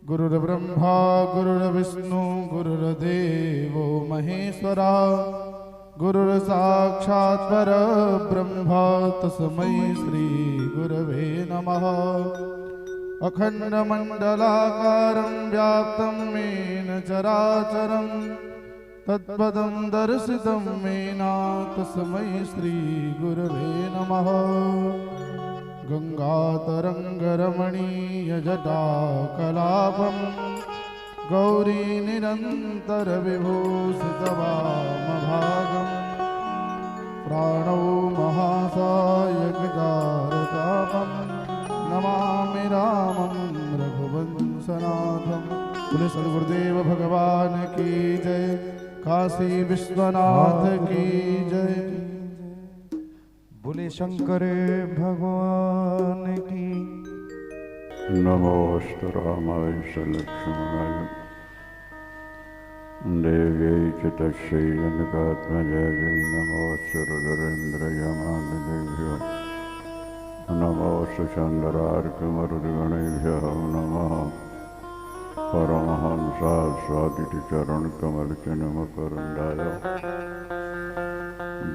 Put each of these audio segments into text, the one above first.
गुरुर्ब्रह्मा गुरुर्विष्णु गुरुर्देवो महेश्वरा गुरुर्साक्षात् परब्रह्म तस्मै श्री गुरवे नमः। अखण्डमण्डलाकारं व्याप्तं येन चराचरं तत्पदं दर्शितं येन तस्मै श्री गुरवे नमः। गंगातरंगरमणीयजटाकलापं गौरी निरन्तरविभूषितवामभागं प्राणो महासायकजारतापं नमामि रामं रघुवंशनाथं। बोले सद्गुरुदेव भगवान की जय, काशी विश्वनाथ की जय। बोले शंकर भगवान की। नमोस्तु रामाय च लक्ष्मणाय देव्यै च तस्यै जनकात्मजायै नमोस्तु रुद्रेन्द्रयमादिदेभ्यो नमोस्तु चन्द्रार्कमरुद्गणेभ्यो नमः। परमहंसास्वादितचरणकमलचिन्मकरुन्दाय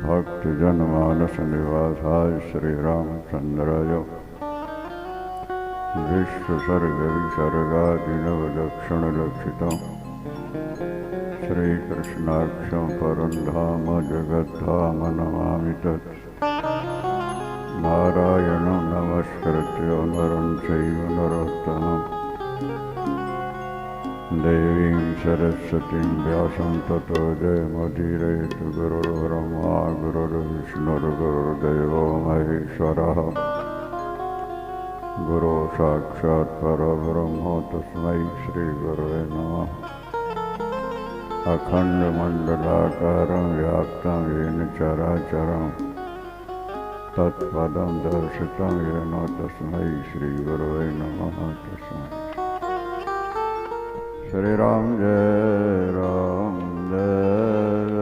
भक्तजनमानस निवासाय श्रीरामचन्द्राय विश्वसर्गविसर्गादिनवलक्षणलक्षितं श्रीकृष्णाख्यं परं धाम जगद्धाम नमामि तत्। नारायणं नमस्कृत्य नरं चैव नरोत्तमं देवीं सरस्वतीं व्यासं ततो जयमुदीरयेत्। गुरुर्ब्रह्मा गुरुर्विष्णुर्गुरुर्देवो महेश्वरः गुरो साक्षात् परब्रह्म तस्मै श्रीगुरवे नमः। अखण्डमण्डलाकारं व्याप्तं येन चराचरं तत्पदं दर्शितं येन तस्मै श्रीगुरवे नमः। तस्मै श्री राम जय राम जय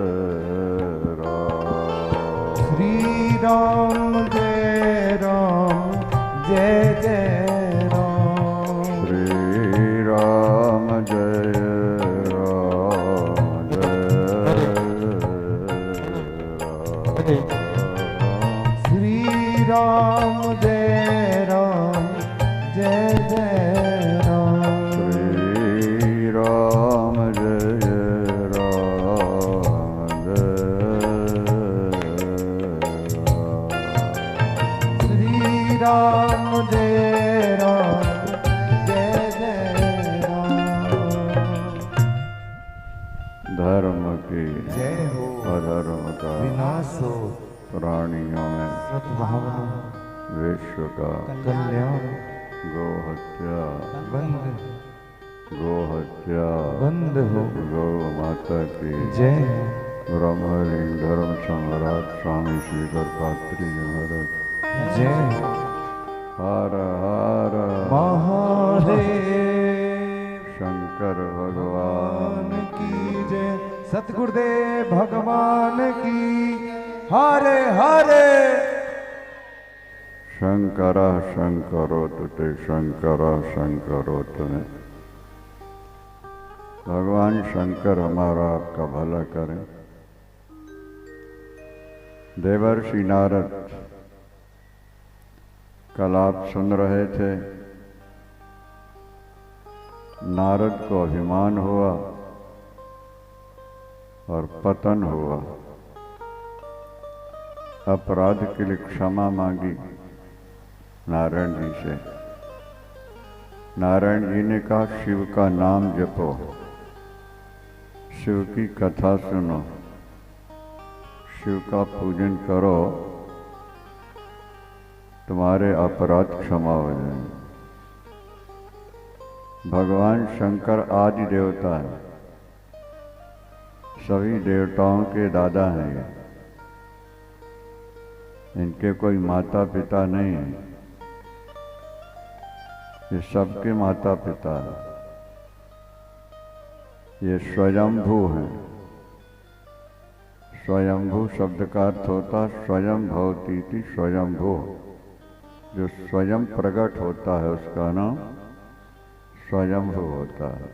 राम। श्री राम जय राम जय जय राम। श्री राम जय राम जय राम। श्री राम जय राम जय जय राम। राम जय राम जय राम। श्री राम जय राम जय जय राम। धर्म की जय हो, अधर्म का विनाश हो, प्राणियों में सद्भावना विश्व का कल्याण गो हत्या बंद गो हत्या बंद हो। गौ माता की जय ब्रह्मलीन धर्म सम्राट स्वामी श्रीधर पात्री महाराज जय हर हर महादेव शंकर भगवान की जय। सतगुरुदेव भगवान की हरे हरे। शंकरा शंकरोत ते शंकरा शंकरोत में भगवान शंकर हमारा आपका भला करें। देवर्षि नारद कल आप सुन रहे थे, नारद को अभिमान हुआ और पतन हुआ। अपराध के लिए क्षमा मांगी नारायण जी से। नारायण जी ने कहा शिव का नाम जपो, शिव की कथा सुनो, शिव का पूजन करो, तुम्हारे अपराध क्षमा हो जाएंगे। भगवान शंकर आदि देवता है, सभी देवताओं के दादा हैं ये। इनके कोई माता पिता नहीं है, ये सबके माता पिता है। ये स्वयंभू हैं, स्वयंभू शब्द का अर्थ होता स्वयं भवतीति स्वयंभू। जो स्वयं प्रकट होता है उसका नाम स्वयंभू होता है।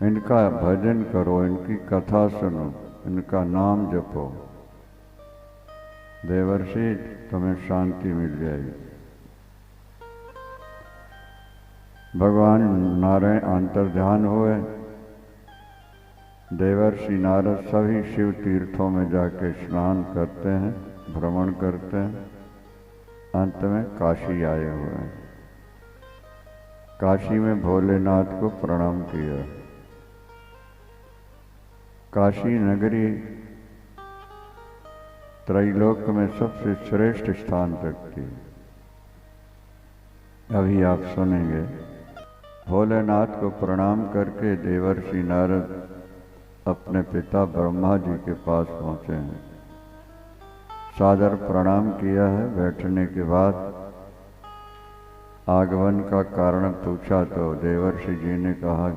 इनका भजन करो, इनकी कथा सुनो, इनका नाम जपो, देवर्षि तुम्हें शांति मिल जाएगी। भगवान नारायण अंतर्ध्यान हुए। देवर्षि नारद सभी शिव तीर्थों में जाके स्नान करते हैं, भ्रमण करते हैं। अंत में काशी आए हुए हैं। काशी में भोलेनाथ को प्रणाम किया। काशी नगरी त्रैलोक में सबसे श्रेष्ठ स्थान रखती है। अभी आप सुनेंगे। भोलेनाथ को प्रणाम करके देवर्षि नारद अपने पिता ब्रह्मा जी के पास पहुँचे हैं। सादर प्रणाम किया है। बैठने के बाद आगमन का कारण पूछा तो देवर्षि जी ने कहा,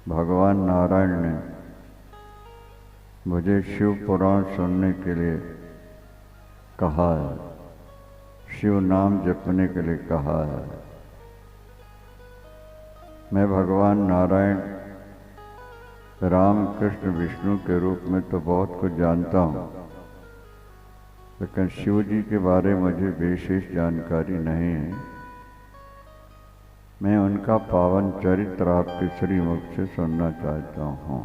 भगवान नारायण ने मुझे शिव पुराण सुनने के लिए कहा है, शिव नाम जपने के लिए कहा है। मैं भगवान नारायण राम कृष्ण विष्णु के रूप में तो बहुत कुछ जानता हूँ, लेकिन शिव जी के बारे में मुझे विशेष जानकारी नहीं है। मैं उनका पावन चरित्र आपके श्रीमुख से सुनना चाहता हूँ।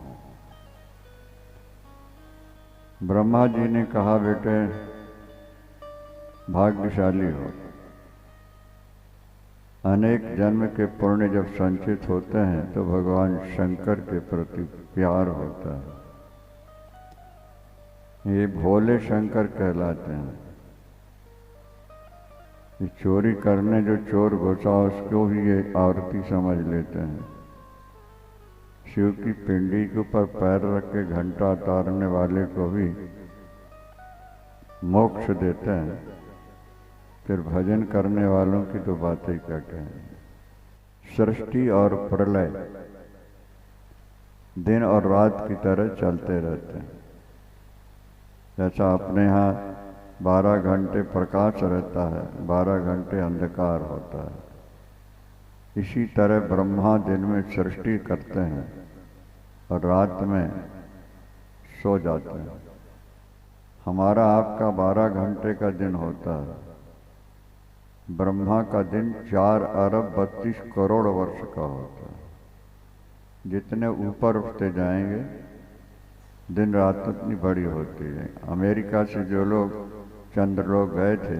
ब्रह्मा जी ने कहा, बेटे भाग्यशाली हो। अनेक जन्म के पुण्य जब संचित होते हैं तो भगवान शंकर के प्रति प्यार होता है। ये भोले शंकर कहलाते हैं। ये चोरी करने जो चोर घुसा उसको भी ये आरती समझ लेते हैं। शिव की पिंडी के ऊपर पैर रख के घंटा उतारने वाले को भी मोक्ष देते हैं। फिर भजन करने वालों की तो बातें क्या कहें। सृष्टि और प्रलय दिन और रात की तरह चलते रहते हैं। जैसा अपने यहाँ 12 घंटे प्रकाश रहता है, 12 घंटे अंधकार होता है, इसी तरह ब्रह्मा दिन में सृष्टि करते हैं और रात में सो जाते हैं। हमारा आपका 12 घंटे का दिन होता है। ब्रह्मा का दिन 4 अरब 32 करोड़ वर्ष का होता है। जितने ऊपर उठते जाएंगे दिन रात उतनी बड़ी होती है। अमेरिका से जो लोग चंद्रलोक गए थे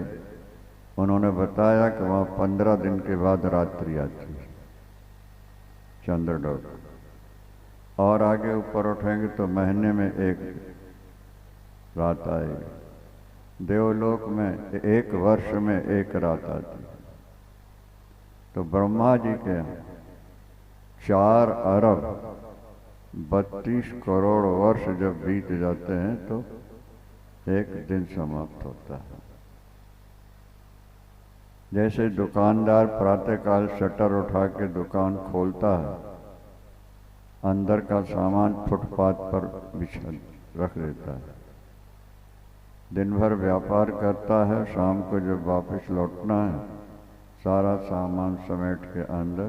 उन्होंने बताया कि वहाँ 15 दिन के बाद रात्रि आती है चंद्रलोक। और आगे ऊपर उठेंगे तो महीने में एक रात आएगी। देवलोक में 1 वर्ष में 1 रात आती है। तो ब्रह्मा जी के 4 अरब 32 करोड़ वर्ष जब बीत जाते हैं तो एक दिन समाप्त होता है। जैसे दुकानदार प्रातःकाल शटर उठा के दुकान खोलता है, अंदर का सामान फुटपाथ पर बिछा रख देता है, दिन भर व्यापार करता है, शाम को जब वापस लौटना है सारा सामान समेट के अंदर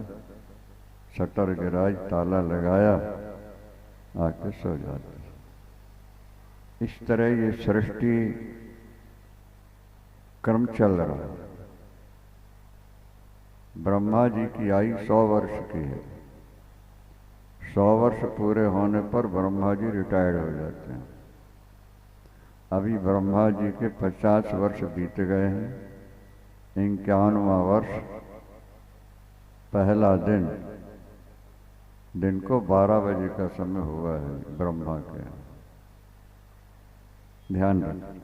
शटर गिराई, ताला लगाया, आके सो जाता है। इस तरह ये सृष्टि क्रम चल रहा है। ब्रह्मा जी की आयु 100 वर्ष की है। 100 वर्ष पूरे होने पर ब्रह्मा जी रिटायर्ड हो जाते हैं। अभी ब्रह्मा जी के 50 वर्ष बीत गए हैं। 51वां वर्ष पहला दिन को 12 बजे का समय हुआ है ब्रह्मा के। ध्यान रखें,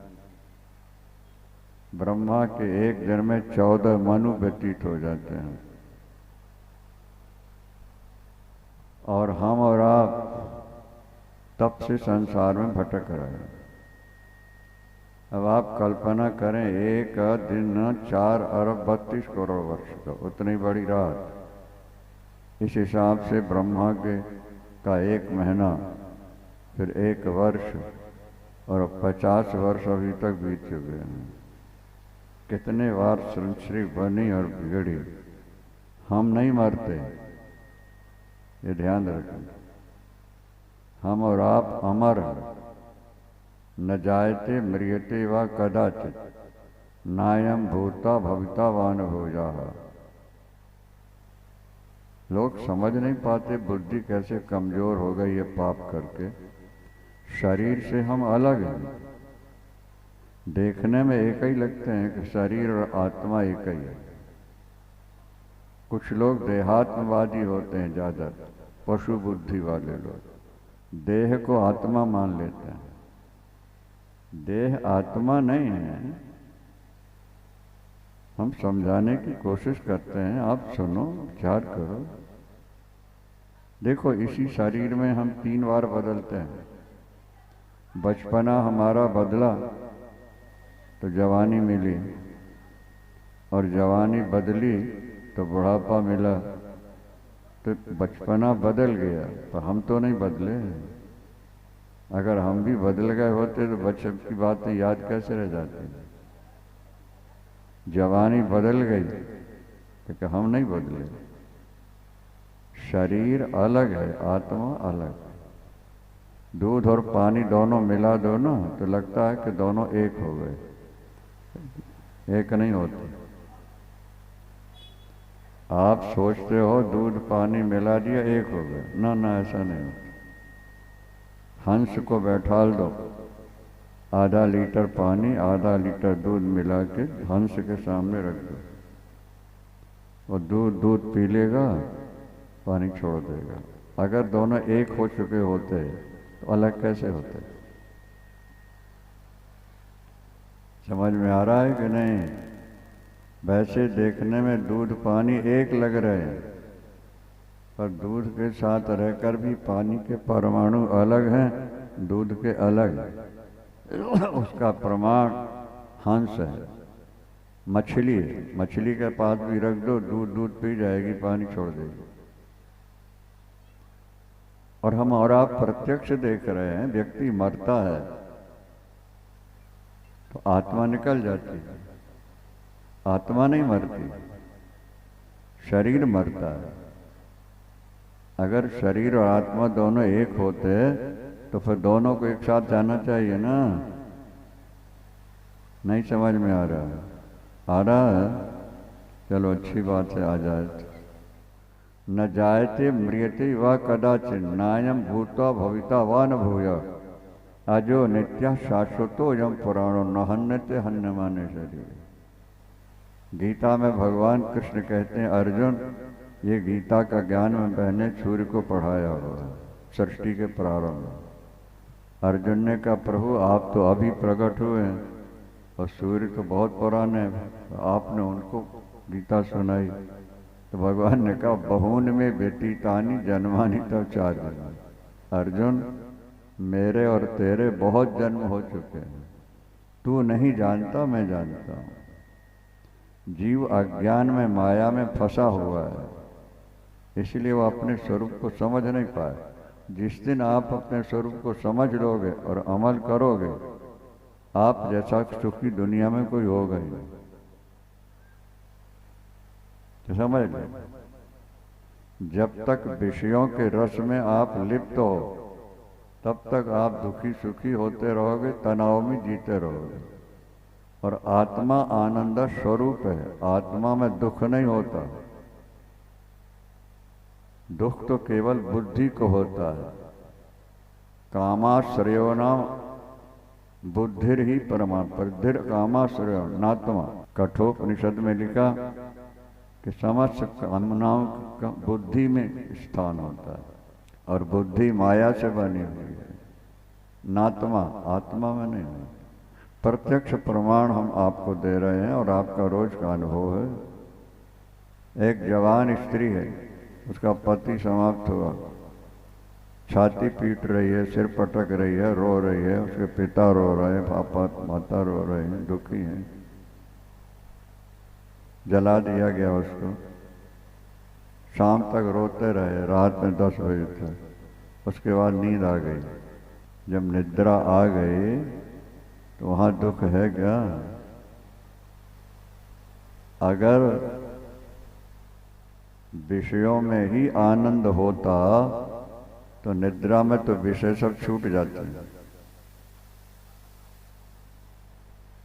ब्रह्मा के एक दिन में 14 मनु व्यतीत हो जाते हैं। और हम और आप तब से संसार में भटक रहे हैं। अब आप कल्पना करें, एक दिन 4 अरब 32 करोड़ वर्ष का, उतनी बड़ी रात। इस हिसाब से ब्रह्मा के का 1 महीना, फिर 1 वर्ष और 50 वर्ष अभी तक बीत चुके हैं। कितने बार संसरी बनी और बिगड़ी। हम नहीं मरते, ये ध्यान रखें। हम और आप अमर हैं। न जायते म्रियते व कदाचित नायम भूता भविता वान भोजा। लोग समझ नहीं पाते बुद्धि कैसे कमजोर हो गई है पाप करके। शरीर से हम अलग हैं। देखने में एक ही लगते हैं कि शरीर और आत्मा एक ही है। कुछ लोग देहात्मवादी होते हैं, ज़्यादा पशु बुद्धि वाले लोग देह को आत्मा मान लेते हैं। देह आत्मा नहीं है। हम समझाने की कोशिश करते हैं, आप सुनो, विचार करो। देखो, इसी शरीर में हम 3 बार बदलते हैं। बचपना हमारा बदला तो जवानी मिली, और जवानी बदली तो बुढ़ापा मिला। तो बचपना बदल गया, पर हम तो नहीं बदले। अगर हम भी बदल गए होते तो बचपन की बातें याद कैसे रह जाती। जवानी बदल गई क्योंकि हम नहीं बदले। शरीर अलग है, आत्मा अलग है। दूध और पानी दोनों मिला दो ना तो लगता है कि दोनों एक हो गए। एक नहीं होते। आप सोचते हो दूध पानी मिला दिया एक हो गए, ना ना, ऐसा नहीं होता। हंस को बैठाल दो, आधा लीटर पानी आधा लीटर दूध मिला के हंस के सामने रख दो, और दूध पी लेगा, पानी छोड़ देगा। अगर दोनों एक हो चुके होते तो अलग कैसे होते। समझ में आ रहा है कि नहीं? वैसे देखने में दूध पानी एक लग रहे हैं, पर दूध के साथ रहकर भी पानी के परमाणु अलग हैं, दूध के अलग। उसका प्रमाण हंस है, मछली है। मछली के पास भी रख दो, दूध पी जाएगी, पानी छोड़ देगी। और हम और आप प्रत्यक्ष देख रहे हैं, व्यक्ति मरता है तो आत्मा निकल जाती है। आत्मा नहीं मरती, शरीर मरता है। अगर शरीर और आत्मा दोनों एक होते तो फिर दोनों को एक साथ जाना चाहिए ना। नहीं समझ में आ रहा है? आ रहा है? चलो, अच्छी बात है, आ जाए। न जायते म्रियते व कदाचिन नायम भूता भविता व न भूया अजो नित्य शाश्वतो यम पुराणो न हन्यते हन्यमाने शरीर। गीता में भगवान कृष्ण कहते हैं, अर्जुन, ये गीता का ज्ञान मैंने सूर्य को पढ़ाया हुआ है सृष्टि के प्रारंभ में। अर्जुन ने कहा, प्रभु आप तो अभी प्रकट हुए हैं और सूर्य तो बहुत पुराने हैं, आपने उनको गीता सुनाई। तो भगवान ने कहा, बहून में व्यतीतानि जन्मानि तव चार्य। अर्जुन, मेरे और तेरे बहुत जन्म हो चुके हैं, तू नहीं जानता, मैं जानता हूँ। जीव अज्ञान में माया में फंसा हुआ है, इसलिए वो अपने स्वरूप को समझ नहीं पाए। जिस दिन आप अपने स्वरूप को समझ लोगे और अमल करोगे, आप जैसा सुखी दुनिया में कोई होगा ही नहीं। तो समझ लो, जब तक विषयों के रस में आप लिप्त हो तब तक आप दुखी सुखी होते रहोगे, तनाव में जीते रहोगे। और आत्मा आनंद स्वरूप है, आत्मा में दुख नहीं होता। दुख तो केवल बुद्धि को होता है। कामाश्रयो नाम बुद्धिर ही परमा, बुद्धिर कामाश्रयो नात्मा। कठोपनिषद में लिखा कि समस्त कामनाओं का बुद्धि में स्थान होता है, और बुद्धि माया से बनी हुई है, नात्मा आत्मा में नहीं है। प्रत्यक्ष प्रमाण हम आपको दे रहे हैं और आपका रोज का अनुभव है। एक जवान स्त्री है, उसका पति समाप्त हुआ, छाती पीट रही है, सिर पटक रही है, रो रही है, उसके पिता रो रहे हैं, पापा माता रो रहे हैं, दुखी हैं। जला दिया गया उसको। शाम तक रोते रहे, रात में 10 बजे तक। उसके बाद नींद आ गई। जब निद्रा आ गई तो वहाँ दुख है क्या? अगर विषयों में ही आनंद होता तो निद्रा में तो विषय सब छूट जाते हैं।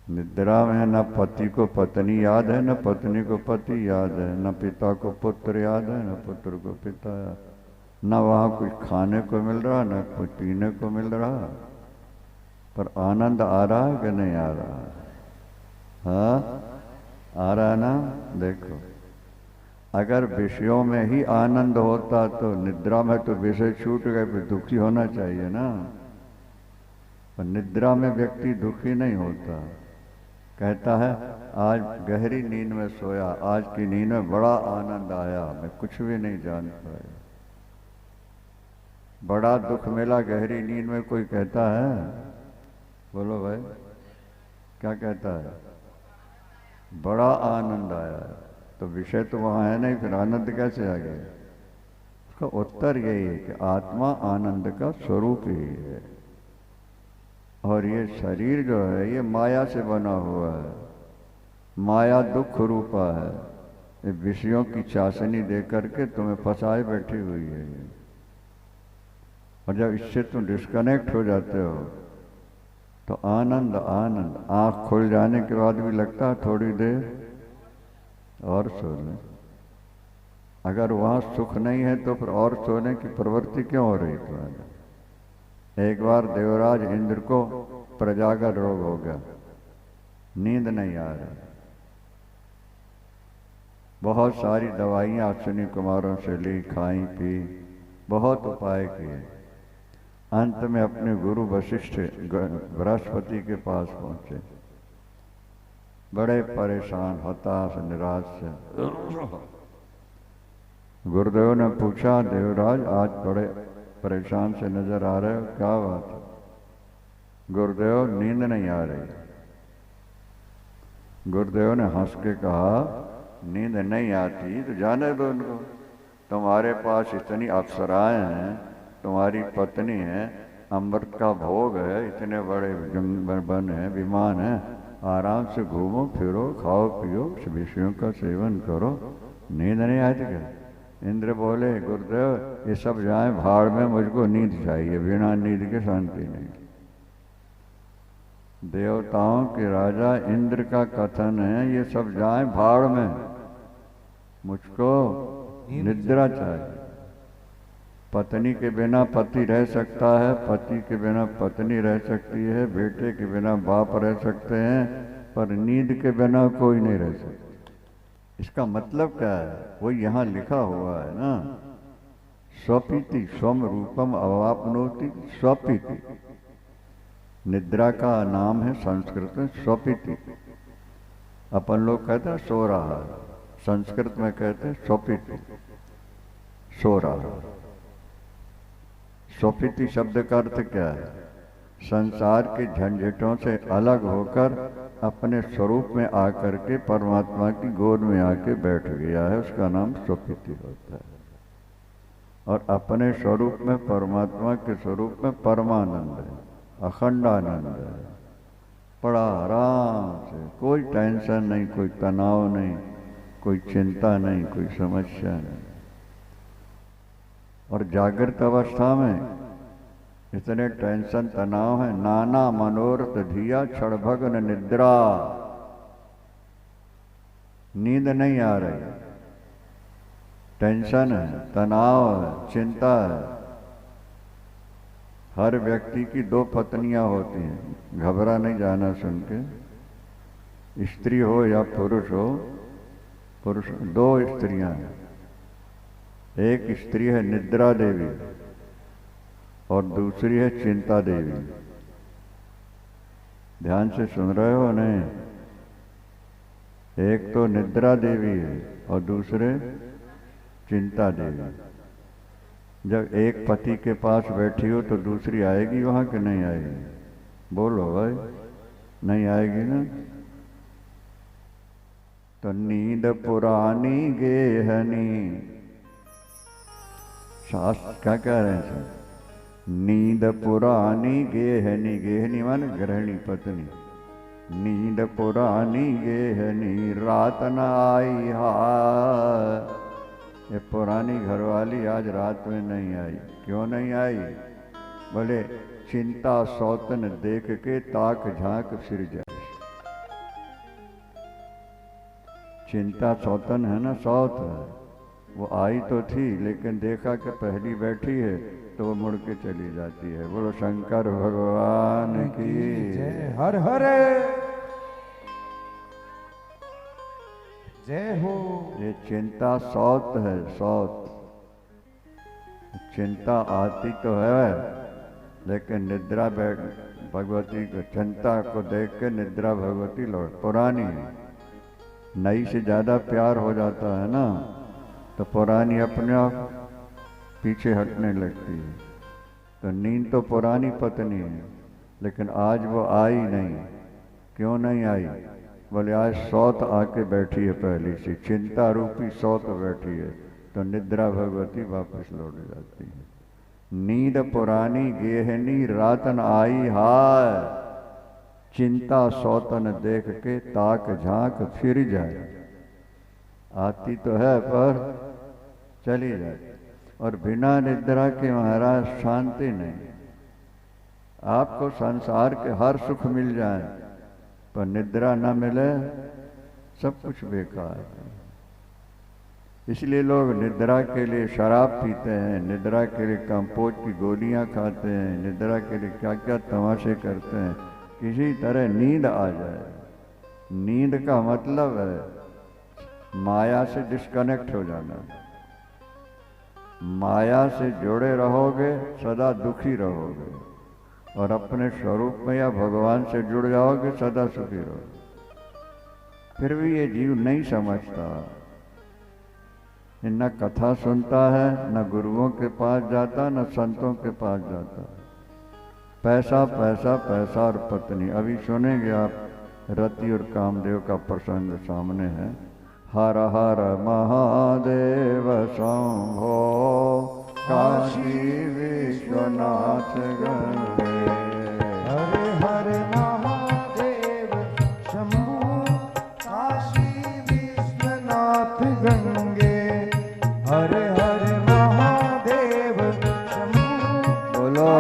निद्रा में न पति को पत्नी याद है, न पत्नी को पति याद है, न पिता को पुत्र याद है, न पुत्र को पिता याद, न वहाँ कुछ खाने को मिल रहा, न कुछ पीने को मिल रहा, पर आनंद आ रहा है कि नहीं आ रहा? हाँ, आ रहा है ना? देखो, अगर विषयों में ही आनंद होता तो निद्रा में तो विषय छूट गए, फिर दुखी होना चाहिए ना। पर निद्रा में व्यक्ति दुखी नहीं होता। कहता है आज गहरी नींद में सोया, आज की नींद में बड़ा आनंद आया, मैं कुछ भी नहीं जान पाया। बड़ा दुख मिला गहरी नींद में, कोई कहता है? बोलो भाई, क्या कहता है? बड़ा आनंद आया। तो विषय तो वहाँ है नहीं, फिर आनंद कैसे आ गया? उसका उत्तर यही है कि आत्मा आनंद का स्वरूप ही है, और ये शरीर जो है ये माया से बना हुआ है। माया दुख रूपा है, ये विषयों की चाशनी दे करके तुम्हें फंसाए बैठी हुई है। और जब इससे तुम डिस्कनेक्ट हो जाते हो तो आनंद आनंद, आँख खुल जाने के बाद भी लगता है थोड़ी देर और सो लें। अगर वहाँ सुख नहीं है तो फिर और सोने की प्रवृत्ति क्यों हो रही तुम्हारी? एक बार देवराज इंद्र को प्रजागर रोग हो गया, नींद नहीं आ रही। बहुत सारी दवाइयाँ अश्विनी कुमारों से ली, खाई पी, बहुत उपाय किए। अंत में अपने गुरु वशिष्ठ बृहस्पति के पास पहुंचे, बड़े परेशान, हताश, निराश से। गुरुदेव ने पूछा, देवराज आज बड़े परेशान से नजर आ रहे हो, क्या बात है? गुरुदेव, नींद नहीं आ रही। गुरुदेव ने हंस के कहा, नींद नहीं आती तो जाने दो उनको। तुम्हारे पास इतनी अप्सराएं हैं, तुम्हारी पत्नी है, अमृत का भोग है, इतने बड़े वन है, विमान है, आराम से घूमो फिरो, खाओ पियो, विषयों का सेवन करो, नींद नहीं आती क्या? इंद्र बोले, गुरुदेव ये सब जाए भाड़ में, मुझको नींद चाहिए, बिना नींद के शांति नहीं। देवताओं के राजा इंद्र का कथन है, ये सब जाए भाड़ में, मुझको निद्रा चाहिए। पत्नी के बिना पति रह सकता है, पति के बिना पत्नी रह सकती है, बेटे के बिना बाप रह सकते हैं, पर नींद के बिना कोई नहीं रह सकता। इसका मतलब क्या है? वो यहाँ लिखा हुआ है ना, स्वपीति स्वम रूपम अवापनोति स्वपीति। निद्रा का नाम है संस्कृत में स्वपीति। अपन लोग कहते हैं सो रहा है, संस्कृत में कहते हैं स्वपीति, सो रहा। स्वपीति शब्द का अर्थ क्या है? संसार के झंझटों से अलग होकर अपने स्वरूप में आकर के परमात्मा की गोद में आके बैठ गया है, उसका नाम स्वपीति होता है। और अपने स्वरूप में, परमात्मा के स्वरूप में परमानंद है, अखंड आनंद है, बड़ा आराम से, कोई टेंशन नहीं, कोई तनाव नहीं, कोई चिंता नहीं, कोई समस्या नहीं। और जागृत अवस्था में इतने टेंशन तनाव है, नाना मनोरथ धिया क्षणभग्न निद्रा, नींद नहीं आ रही, टेंशन है, तनाव है, चिंता है। हर व्यक्ति की 2 पत्नियां होती हैं, घबरा नहीं जाना सुन के। स्त्री हो या पुरुष हो, पुरुष 2 स्त्रियां हैं। एक स्त्री है निद्रा देवी और दूसरी है चिंता देवी। ध्यान से सुन रहे हो नहीं? एक तो निद्रा देवी है और दूसरे चिंता देवी। जब एक पति के पास बैठी हो तो दूसरी आएगी वहां कि नहीं आएगी? बोलो भाई, नहीं आएगी ना? तो नींद पुरानी गेहनी शास्त्र क्या कह रहे हैं सर? नींद पुरानी गेहनी, गेहनी मान गृहिणी पत्नी। नींद पुरानी गेहनी रात न आई हाय। ये पुरानी घरवाली आज रात में नहीं आई। क्यों नहीं आई? बोले चिंता सौतन देख के ताक झांक फिर जाए। चिंता सौतन है ना, सौत है। वो आई तो थी लेकिन देखा कि पहली बैठी है तो वो मुड़ के चली जाती है। बोलो शंकर भगवान की जय। हर हर जय हो। ये चिंता सौत है, सौत। चिंता आती तो है लेकिन निद्रा भगवती को, चिंता को देख के निद्रा भगवती लौट। पुरानी नई से ज्यादा प्यार हो जाता है ना तो पुरानी अपने आप पीछे हटने लगती है। तो नींद तो पुरानी पत्नी है लेकिन आज वो आई नहीं। क्यों नहीं आई? बोले आज सौत आके बैठी है पहली से, चिंता रूपी सौत बैठी है। तो निद्रा भगवती वापस लौट जाती है। नींद पुरानी गेहनी रातन आई हाय। चिंता सौतन देख के ताक झांक फिर जाए। आती तो है पर चली जाए। और बिना निद्रा के महाराज शांति नहीं। आपको संसार के हर सुख मिल जाए पर निद्रा न मिले सब कुछ बेकार है। इसलिए लोग निद्रा के लिए शराब पीते हैं, निद्रा के लिए कंपोज की गोलियां खाते हैं, निद्रा के लिए क्या क्या तमाशे करते हैं। किसी तरह नींद आ जाए। नींद का मतलब है माया से डिस्कनेक्ट हो जाना। माया से जुड़े रहोगे सदा दुखी रहोगे, और अपने स्वरूप में या भगवान से जुड़ जाओगे सदा सुखी रहोगे। फिर भी ये जीव नहीं समझता, न कथा सुनता है, न गुरुओं के पास जाता, न संतों के पास जाता। पैसा पैसा पैसा और पत्नी। अभी सुनेंगे आप, रति और कामदेव का प्रसंग सामने है। हर हर महादेव शंभो काशी विश्वनाथ गंगे। हरे हरे महादेव शंभो काशी विश्वनाथ गंगे। हरे हरे महादेव शंभो बोलो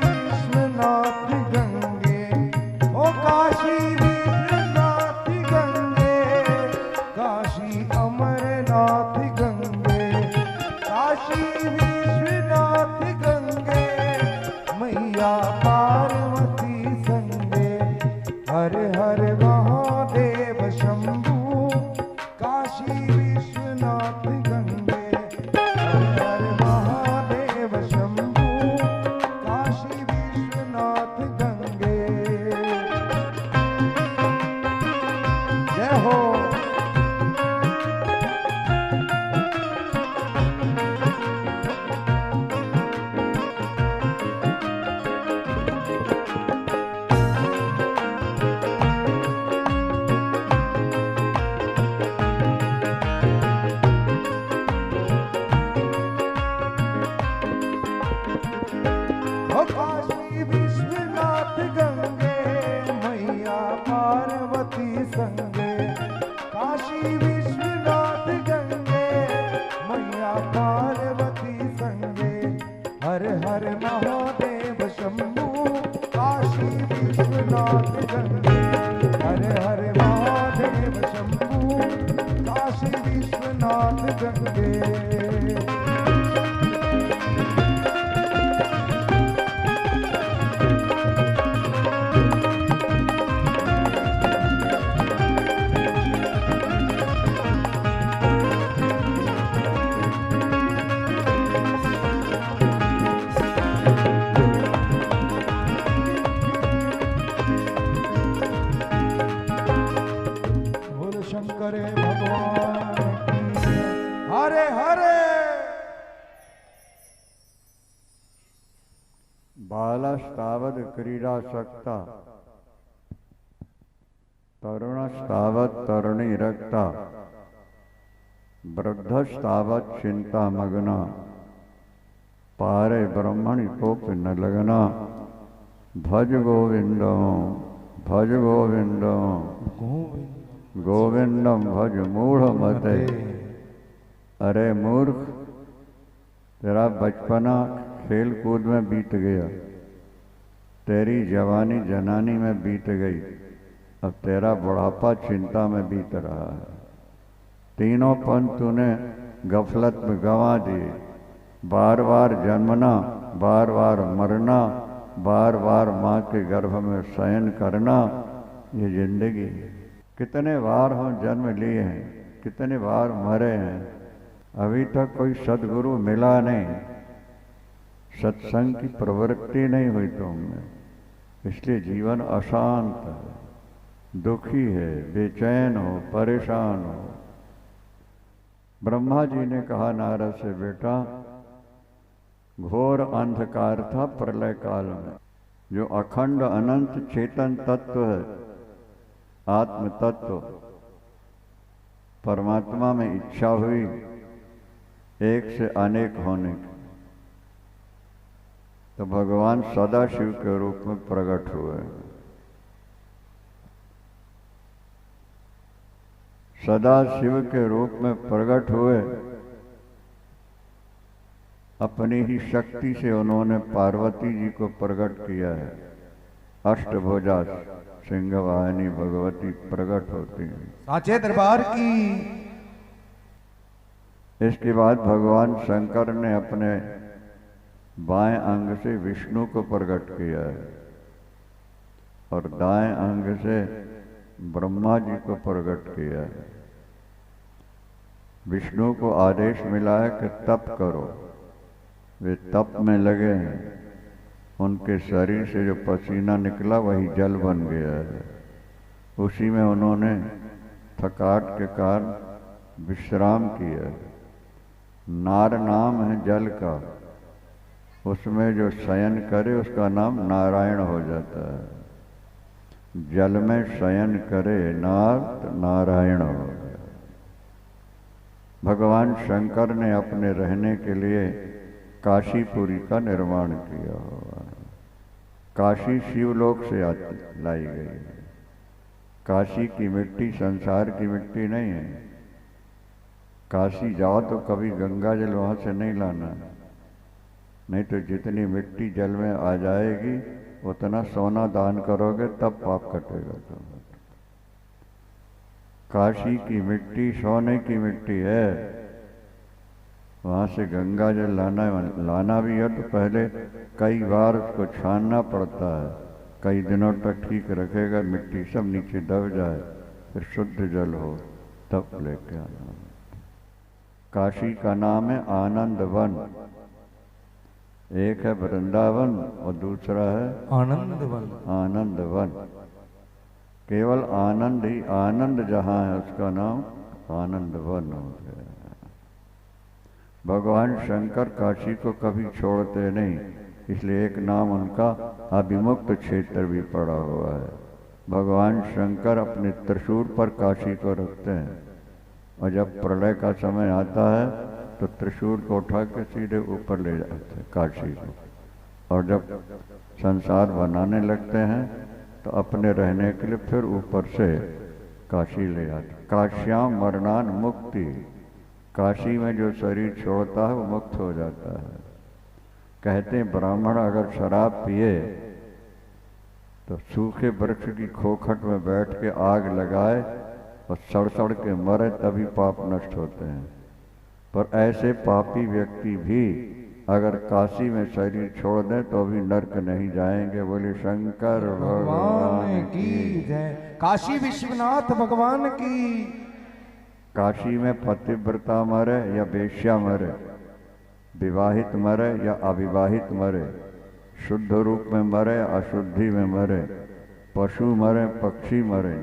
विश्वनाथ गंगे। ओ काशी विश्वनाथ गंगे, काशी अमरनाथ गंगे, काशी विश्वनाथ गंगे, मैया पार्वती संगे। हरे हरे महादेव शंभु काशी विश्वनाथ गंगे। हरे हरे महादेव शंभु काशी विश्वनाथ गंगे। जय हो। ओ काशी विश्वनाथ गंगे, मैया पार्वती संगे। काशी विश्वनाथ गंगे, मैया पार्वती संगे। हरे हरे महादेव शंभु काशी विश्वनाथ गंगे। हरे हरे महादेव शंभु काशी विश्वनाथ गंगे। बोल शंकर भगवान की जय। हरे हरे। बालस्तावद् क्रीडासक्ता, तरुणस्तावत् तरुणीरक्ता, वृद्धस्तावत् चिंतामग्ना, पारे ब्रह्मणि कोपि न लगना, भज गोविंदम भज गोविंदम गोविंद गोविंदम भज मूढ़ मते। अरे मूर्ख, तेरा बचपना खेल कूद में बीत गया, तेरी जवानी जनानी में बीत गई, अब तेरा बुढ़ापा चिंता में बीत रहा है। तीनों पन तूने गफलत में गंवा दिए। बार बार जन्मना, बार बार मरना, बार बार माँ के गर्भ में शयन करना, ये जिंदगी है। कितने बार हम जन्म लिए हैं, कितने बार मरे हैं, अभी तक कोई सद्गुरु मिला नहीं, सत्संग की प्रवृत्ति नहीं हुई तुमने, इसलिए जीवन अशांत है, दुखी है, बेचैन हो, परेशान हो। ब्रह्मा जी ने कहा नारद से, बेटा घोर अंधकार था प्रलय काल में, जो अखंड अनंत चेतन तत्व है, आत्म तत्व, परमात्मा में इच्छा हुई एक से अनेक होने की, तो भगवान सदाशिव के रूप में प्रकट हुए। सदाशिव के रूप में प्रकट हुए, अपनी ही शक्ति से उन्होंने पार्वती जी को प्रकट किया है। अष्टभुजा सिंहवाहिनी भगवती प्रकट होती है साचे दरबार की। इसके बाद भगवान शंकर ने अपने बाएं अंग से विष्णु को प्रकट किया है और दाएं अंग से ब्रह्मा जी को प्रकट किया है। विष्णु को आदेश मिला है कि तप करो, वे तप में लगे हैं, उनके शरीर से जो पसीना निकला वही जल बन गया है। उसी में उन्होंने थकाट के कारण विश्राम किया है। नार नाम है जल का, उसमें जो शयन करे उसका नाम नारायण हो जाता है। जल में शयन करे नार तो नारायण हो गया। भगवान शंकर ने अपने रहने के लिए काशीपुरी का निर्माण किया हुआ है। काशी शिवलोक से लाई गई है। काशी की मिट्टी संसार की मिट्टी नहीं है। काशी जाओ तो कभी गंगा जल वहाँ से नहीं लाना, नहीं तो जितनी मिट्टी जल में आ जाएगी उतना सोना दान करोगे तब पाप कटेगा। तो काशी की मिट्टी सोने की मिट्टी है, वहाँ से गंगा जल लाना भी है तो पहले कई बार उसको छानना पड़ता है, कई दिनों तक ठीक रखेगा, मिट्टी सब नीचे दब जाए, फिर शुद्ध जल हो तब लेके आना। काशी का नाम है आनंद वन। एक है वृंदावन और दूसरा है आनंद वन। आनंद वन। केवल आनंद ही आनंद जहाँ है उसका नाम आनंद वन हो गया। भगवान शंकर काशी को कभी छोड़ते नहीं, इसलिए एक नाम उनका अभिमुक्त क्षेत्र भी पड़ा हुआ है। भगवान शंकर अपने त्रिशूल पर काशी को रखते हैं और जब प्रलय का समय आता है तो त्रिशूल को उठा के सीधे ऊपर ले जाते हैं काशी को, और जब संसार बनाने लगते हैं तो अपने रहने के लिए फिर ऊपर से काशी ले आते। काश्याम मरणान मुक्ति, काशी में जो शरीर छोड़ता है वो मुक्त हो जाता है। कहते हैं ब्राह्मण अगर शराब पिए तो सूखे वृक्ष की खोखट में बैठ के आग लगाए और सड़ सड़ के मरे तभी पाप नष्ट होते हैं। पर ऐसे पापी व्यक्ति भी अगर काशी में शरीर छोड़ दें तो भी नरक नहीं जाएंगे। बोले शंकर भगवान की जय। काशी विश्वनाथ भगवान की। काशी में पतिव्रता मरे या वेश्या मरे, विवाहित मरे या अविवाहित मरे, शुद्ध रूप में मरे अशुद्धि में मरे, पशु मरे पक्षी मरे,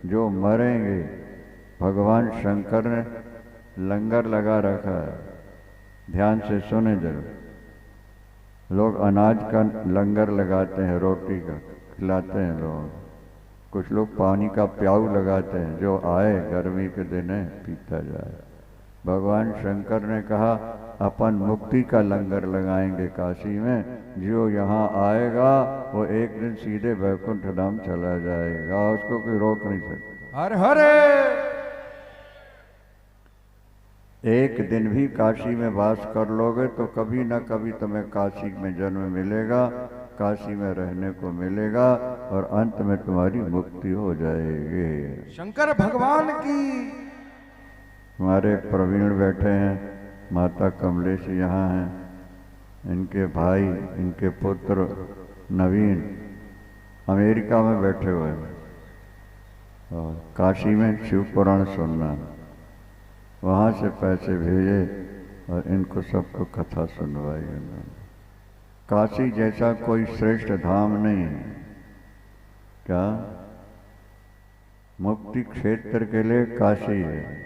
जो मरेंगे भगवान शंकर ने लंगर लगा रखा है। ध्यान से सुने जरूर। लोग अनाज का लंगर लगाते हैं, रोटी का खिलाते हैं लोग, कुछ लोग पानी का प्याऊ लगाते हैं, जो आए गर्मी के दिन है पीता जाए। भगवान शंकर ने कहा अपन मुक्ति का लंगर लगाएंगे काशी में। जो यहाँ आएगा वो एक दिन सीधे वैकुंठ धाम चला जाएगा, उसको कोई रोक नहीं सकता। हर हर एक दिन भी काशी में वास कर लोगे तो कभी ना कभी तुम्हें काशी में जन्म मिलेगा, काशी में रहने को मिलेगा और अंत में तुम्हारी मुक्ति हो जाएगी। शंकर भगवान की। हमारे प्रवीण बैठे हैं, माता कमलेश यहाँ हैं, इनके भाई, इनके पुत्र नवीन अमेरिका में बैठे हुए हैं और काशी में शिव पुराण सुनना, वहाँ से पैसे भेजे और इनको सबको कथा सुनवाई उन्होंने। काशी जैसा कोई श्रेष्ठ धाम नहीं है। क्या मुक्ति क्षेत्र के लिए काशी है।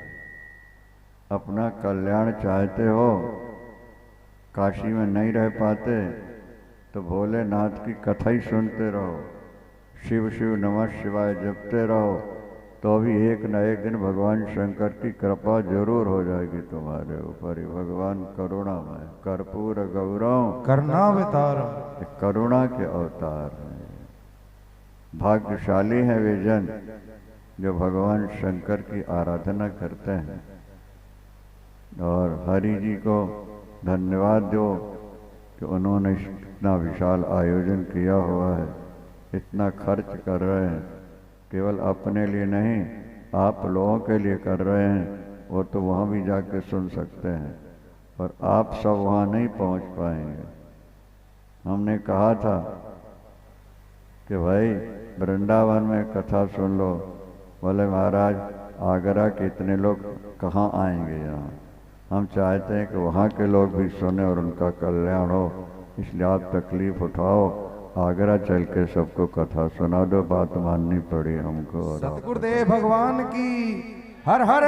अपना कल्याण चाहते हो, काशी में नहीं रह पाते तो भोलेनाथ की कथा ही सुनते रहो, शिव शिव नमः शिवाय जपते रहो, तो भी एक न एक दिन भगवान शंकर की कृपा जरूर हो जाएगी तुम्हारे ऊपर। भगवान करुणामय, कर्पूर गौरव करुणावतारम, करुणा के अवतार हैं। भाग्यशाली हैं वे जन जो भगवान शंकर की आराधना करते हैं। और हरि जी को धन्यवाद दो कि उन्होंने इतना विशाल आयोजन किया हुआ है, इतना खर्च कर रहे हैं, केवल अपने लिए नहीं आप लोगों के लिए कर रहे हैं। वो तो वहाँ भी जाके सुन सकते हैं और आप सब वहाँ नहीं पहुँच पाएंगे। हमने कहा था कि भाई वृंदावन में कथा सुन लो, बोले महाराज आगरा के इतने लोग कहाँ आएंगे यहाँ। हम चाहते हैं कि वहाँ के लोग भी सुने और उनका कल्याण हो, इसलिए आप तकलीफ उठाओ, आगरा चल के सबको कथा सुना दो। बात माननी पड़ी हमको। सतगुरुदेव भगवान की। हर हर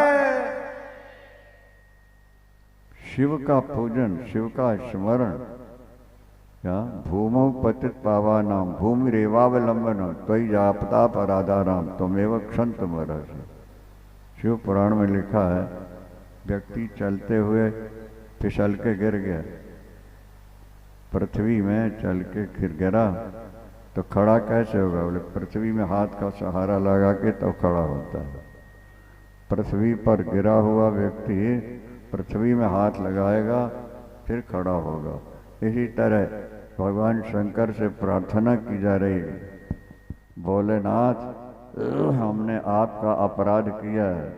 शिव का पूजन, शिव का स्मरण, क्या भूमौ पतित पावानाम भूमि रेवावलंबनम त्वयि जापता पराधाराम त्वमेव क्षन्तमरसि। शिव पुराण में लिखा है, व्यक्ति चलते हुए फिसल के गिर गया, पृथ्वी में चल के फिर गिरा तो खड़ा कैसे होगा? बोले पृथ्वी में हाथ का सहारा लगा के तब खड़ा होता है। पृथ्वी पर गिरा हुआ व्यक्ति पृथ्वी में हाथ लगाएगा फिर खड़ा होगा। इसी तरह भगवान शंकर से प्रार्थना की जा रही है, भोलेनाथ हमने आपका अपराध किया है,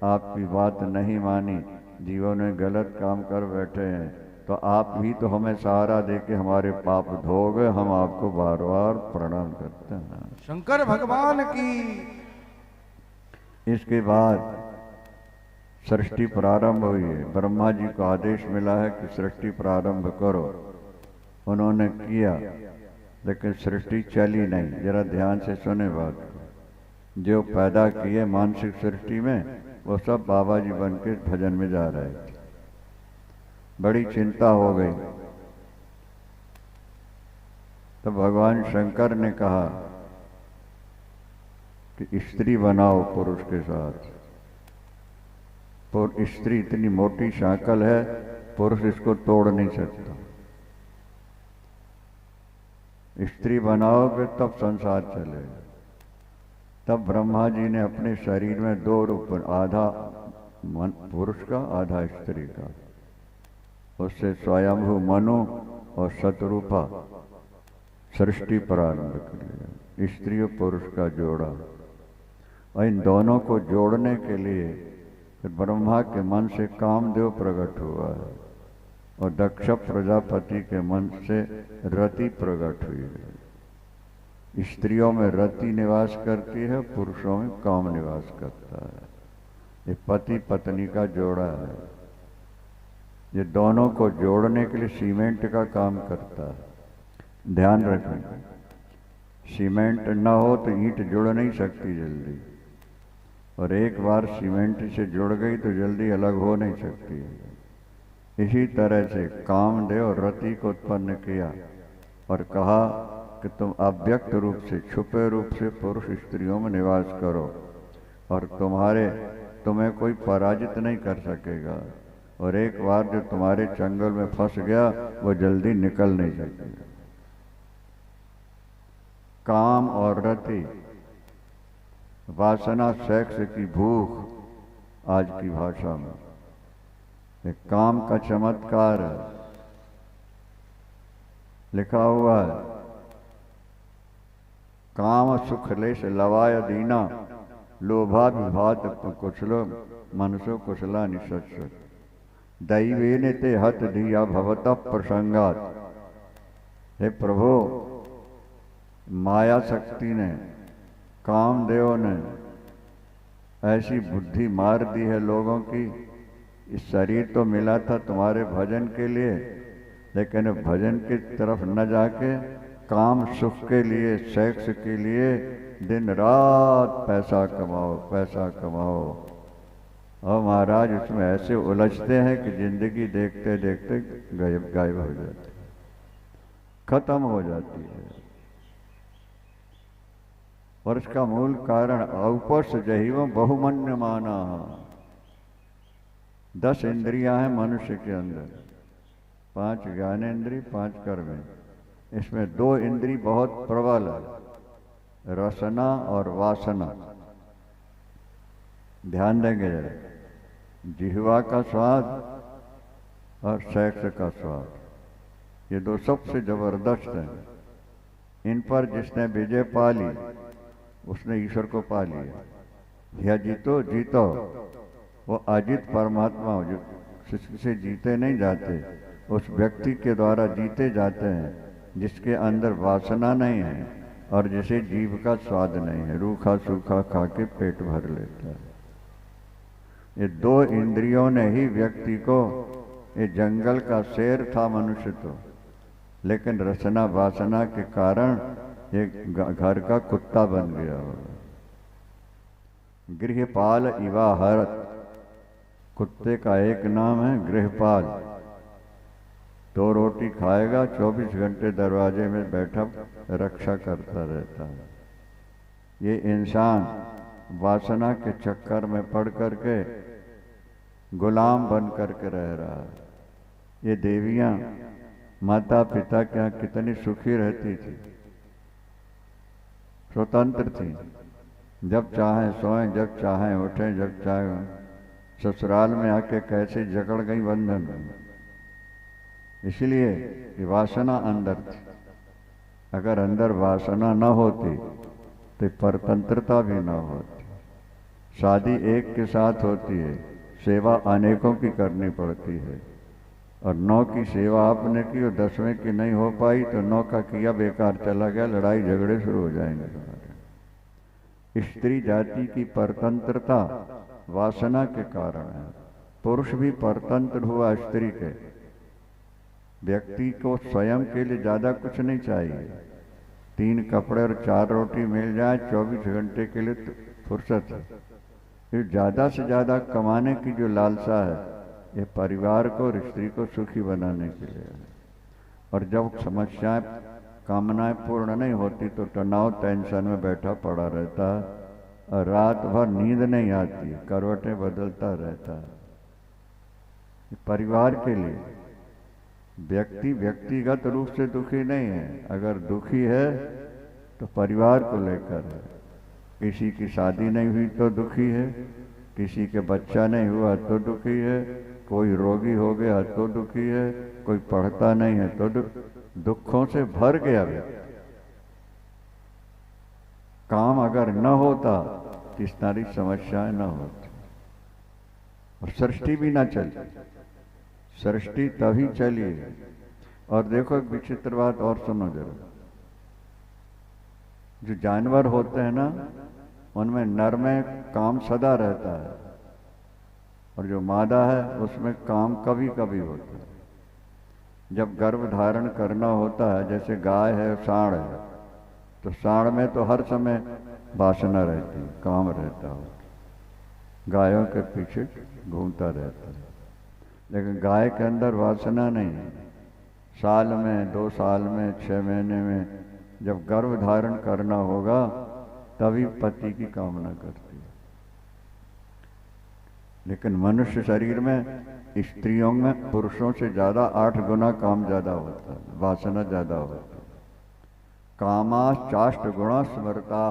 आपकी बात नहीं मानी, जीवन में गलत काम कर बैठे हैं, तो आप भी तो हमें सहारा दे के हमारे पाप धोगे। हम आपको बार बार प्रणाम करते हैं। शंकर भगवान की। इसके बाद सृष्टि प्रारंभ हुई है। ब्रह्मा जी को आदेश मिला है कि सृष्टि प्रारंभ करो, उन्होंने किया, लेकिन सृष्टि चली नहीं। जरा ध्यान से सुने बात को। जो पैदा किए मानसिक सृष्टि में वो सब बाबा जी बन के भजन में जा रहे थे। बड़ी चिंता हो गई, तो भगवान शंकर ने कहा कि स्त्री बनाओ पुरुष के साथ। और स्त्री इतनी मोटी शाकल है, पुरुष इसको तोड़ नहीं सकता। स्त्री बनाओगे तब संसार चलेगा। तब ब्रह्मा जी ने अपने शरीर में दो रूप, आधा पुरुष का आधा स्त्री का, उससे स्वयंभू मनु और शतरूपा सृष्टि प्रारंभ की। स्त्री और पुरुष का जोड़ा, और इन दोनों को जोड़ने के लिए ब्रह्मा के मन से कामदेव प्रकट हुआ है और दक्ष प्रजापति के मन से रति प्रकट हुई है। स्त्रियों में रति निवास करती है, पुरुषों में काम निवास करता है। ये पति पत्नी का जोड़ा है। ये दोनों को जोड़ने के लिए सीमेंट का काम करता है। ध्यान रखें, सीमेंट ना हो तो ईंट जुड़ नहीं सकती जल्दी, और एक बार सीमेंट से जुड़ गई तो जल्दी अलग हो नहीं सकती है। इसी तरह से कामदेव रति को उत्पन्न किया और कहा कि तुम अव्यक्त रूप से, छुपे रूप से पुरुष स्त्रियों में निवास करो और तुम्हें कोई पराजित नहीं कर सकेगा। और एक बार जो तुम्हारे चंगुल में फंस गया वो जल्दी निकल नहीं सकेगा। काम और रति, वासना, सेक्स की भूख आज की भाषा में एक काम का चमत्कार है। लिखा हुआ है, काम सुखलेश लवाय दीना लोभा विभात कुशलो मनसो कुशला निशस्य दैवेन ते हत धिया भवतः प्रसंगात। हे प्रभु, माया शक्ति ने, कामदेव ने ऐसी बुद्धि मार दी है लोगों की। इस शरीर तो मिला था तुम्हारे भजन के लिए, लेकिन भजन की तरफ न जाके काम सुख के लिए, सेक्स के लिए दिन रात पैसा कमाओ, पैसा कमाओ। और महाराज उसमें ऐसे उलझते हैं कि जिंदगी देखते देखते गायब हो जाती, खत्म हो जाती है। और इसका मूल कारण औपस जहीव बहुमन्य माना। 10 इंद्रियां हैं मनुष्य के अंदर, 5 ज्ञानेन्द्रिय, 5 कर्म। इसमें 2 इंद्रिय बहुत प्रबल है, रसना और वासना। ध्यान देंगे जरा, जिह्वा का स्वाद और सेक्स का स्वाद, ये 2 सबसे जबरदस्त हैं। इन पर जिसने विजय पा ली उसने ईश्वर को पा लिया। या जीतो जीतो, वो अजित परमात्मा जो से जीते नहीं जाते, उस व्यक्ति के द्वारा जीते जाते हैं जिसके अंदर वासना नहीं है और जिसे जीव का स्वाद नहीं है, रूखा सूखा खा के पेट भर लेता है। ये 2 इंद्रियों ने ही व्यक्ति को, ये जंगल का शेर था मनुष्य तो, लेकिन रसना वासना के कारण ये घर का कुत्ता बन गया होगा। गृहपाल इवाहरत, कुत्ते का एक नाम है गृहपाल। 2 रोटी खाएगा, 24 घंटे दरवाजे में बैठा रक्षा करता रहता है। ये इंसान वासना के चक्कर में पड़ करके गुलाम बन करके रह रहा है। ये देवियां माता पिता के यहाँ कितनी सुखी रहती थी, स्वतंत्र थी, जब चाहें सोएं, जब चाहें उठें, जब चाहें। ससुराल में आके कैसे जकड़ गई बंधन में, इसलिए ये वासना अंदर थी। अगर अंदर वासना न होती तो परतंत्रता भी न होती। शादी एक के साथ होती है, सेवा अनेकों की करनी पड़ती है, और 9 की सेवा आपने की और 10वें की नहीं हो पाई तो 9 का किया बेकार चला गया, लड़ाई झगड़े शुरू हो जाएंगे तुम्हारे। स्त्री जाति की परतंत्रता वासना के कारण है। पुरुष भी परतंत्र हुआ स्त्री के। व्यक्ति को स्वयं के लिए ज्यादा कुछ नहीं चाहिए, 3 कपड़े और 4 रोटी मिल जाए 24 घंटे के लिए तो फुर्सत है। फिर ज्यादा से ज्यादा कमाने की जो लालसा है, ये परिवार को और स्त्री को सुखी बनाने के लिए है। और जब समस्याएं, कामनाएं पूर्ण नहीं होती तो तनाव, टेंशन में बैठा पड़ा रहता है और रात भर नींद नहीं आती है, करवटें बदलता रहता है। परिवार के लिए व्यक्ति व्यक्तिगत रूप से दुखी नहीं है, अगर दुखी है तो परिवार को लेकर है। किसी की शादी नहीं हुई तो दुखी है, किसी के बच्चा नहीं हुआ तो दुखी है, कोई रोगी हो गया तो दुखी है, कोई पढ़ता नहीं है तो दुखों से भर गया व्यक्ति। काम अगर न होता तो इस सारी समस्याएं न होती और सृष्टि भी न चलती। सृष्टि तभी चली। और देखो एक विचित्र बात और सुनो जरा, जो जानवर होते हैं ना, उनमें नर में काम सदा रहता है और जो मादा है उसमें काम कभी कभी होता है। जब गर्भ धारण करना होता है, जैसे गाय है, सांड है, तो सांड में तो हर समय वासना रहती है, काम रहता है, गायों के पीछे घूमता रहता है। लेकिन गाय के अंदर वासना नहीं है। साल में, 2 साल में, 6 महीने में जब गर्भ धारण करना होगा तभी पति की कामना करती है। लेकिन मनुष्य शरीर में स्त्रियों में पुरुषों से ज़्यादा 8 गुना काम ज़्यादा होता है, वासना ज़्यादा होती है। कामाश्चाष्ट गुणा स्मृता,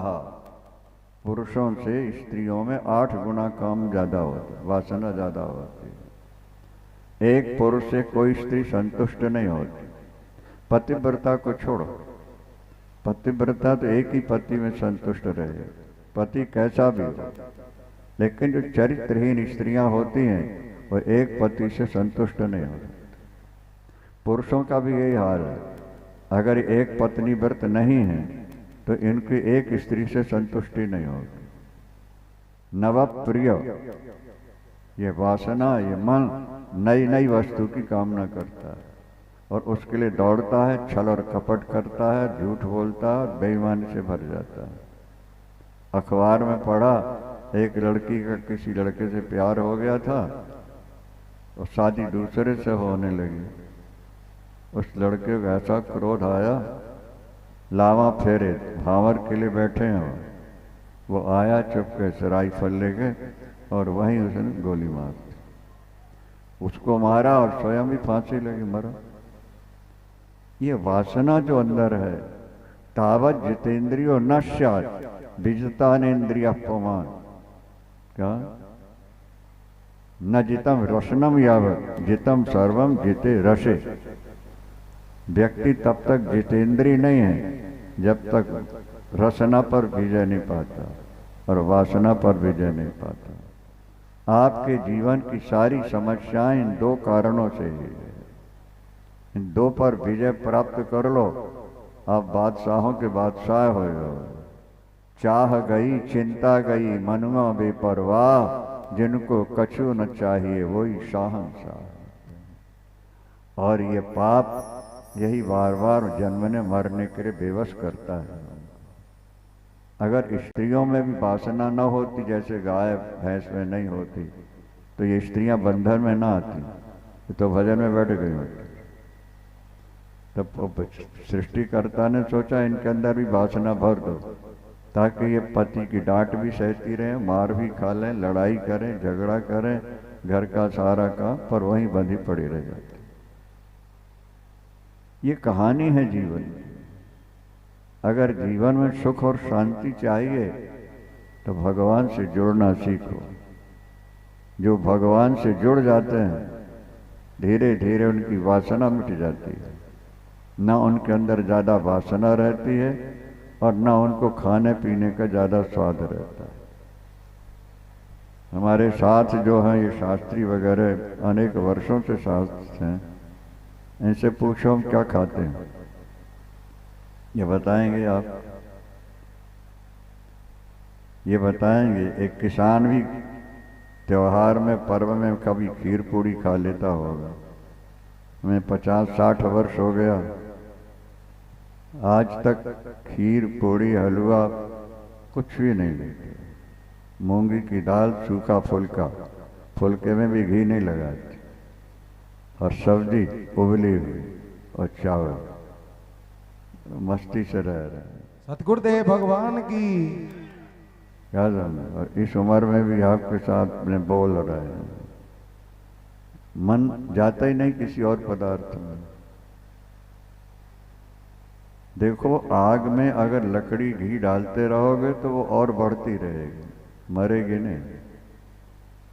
पुरुषों से स्त्रियों में 8 गुना काम ज़्यादा होता है, वासना ज़्यादा होती है। एक पुरुष से कोई स्त्री संतुष्ट नहीं होती। पतिव्रता को छोड़ो, पतिव्रता तो एक ही पति में संतुष्ट रहे, पति कैसा भी हो, लेकिन जो चरित्रहीन स्त्रियां होती हैं वो एक पति से संतुष्ट नहीं होती। पुरुषों का भी यही हाल है, अगर एक पत्नी व्रत नहीं है तो इनकी एक स्त्री से संतुष्टि नहीं होगी। नव प्रिय, ये वासना, ये मन नई नई वस्तु की कामना करता है और उसके लिए दौड़ता है, छल और कपट करता है, झूठ बोलता है, बेईमानी से भर जाता है। अखबार में पढ़ा, एक लड़की का किसी लड़के से प्यार हो गया था और शादी दूसरे से होने लगी। उस लड़के को ऐसा क्रोध आया, लावा फेरे भावर के लिए बैठे हैं, वो आया चुपके से राइफल लेके और वहीं उसने गोली मार दी। उसको मारा और स्वयं भी फांसी लगी, मरा। ये वासना जो अंदर है, तावत जितेंद्रियो न स्यात् विजितानेन्द्रियपमान, क्या न जितम रसनम यावत् जितम सर्वम जिते रसे। व्यक्ति तब तक जितेंद्रिय नहीं है जब तक रसना पर विजय नहीं पाता और वासना पर विजय नहीं पाता। आपके जीवन की सारी समस्याएं इन 2 कारणों से ही है। इन 2 पर विजय प्राप्त कर लो, आप बादशाहों के बादशाह हो जाओ। चाह गई चिंता गई मनुआ बेपरवाह, जिनको कछु न चाहिए वही शहंशाह। और ये पाप यही बार बार जन्मने मरने के लिए बेवश करता है। अगर स्त्रियों में भी वासना न होती, जैसे गाय भैंस में नहीं होती, तो ये स्त्रियां बंधन में ना आती, तो भजन में बैठ गई होती। तब सृष्टिकर्ता ने सोचा इनके अंदर भी वासना भर दो, ताकि ये पति की डांट भी सहती रहे, मार भी खा लें, लड़ाई करें, झगड़ा करें, घर का सारा काम, पर वहीं बंधी पड़ी रह जाती। ये कहानी है जीवन की। अगर जीवन में सुख और शांति चाहिए तो भगवान से जुड़ना सीखो। जो भगवान से जुड़ जाते हैं, धीरे धीरे उनकी वासना मिट जाती है, ना उनके अंदर ज़्यादा वासना रहती है और ना उनको खाने पीने का ज़्यादा स्वाद रहता है। हमारे साथ जो हैं ये शास्त्री वगैरह अनेक वर्षों से साथ हैं, इनसे पूछो हम क्या खाते हैं, ये बताएंगे आप? ये बताएंगे? एक किसान भी त्योहार में, पर्व में कभी खीर पूड़ी खा लेता होगा। मैं 50-60 वर्ष हो गया, आज तक खीर पूड़ी हलवा कुछ भी नहीं लेते। मूंगी की दाल, सूखा फुल्का, फुल्के में भी घी नहीं लगाते, और सब्जी उबली हुई और चावल, मस्ती से रह रहे हैं। सतगुरुदेव भगवान की। क्या जाना, और इस उम्र में भी आपके साथ में बोल रहे हैं। मन जाता ही नहीं किसी और पदार्थ में। देखो, आग में अगर लकड़ी घी डालते रहोगे तो वो और बढ़ती रहेगी, मरेगी नहीं।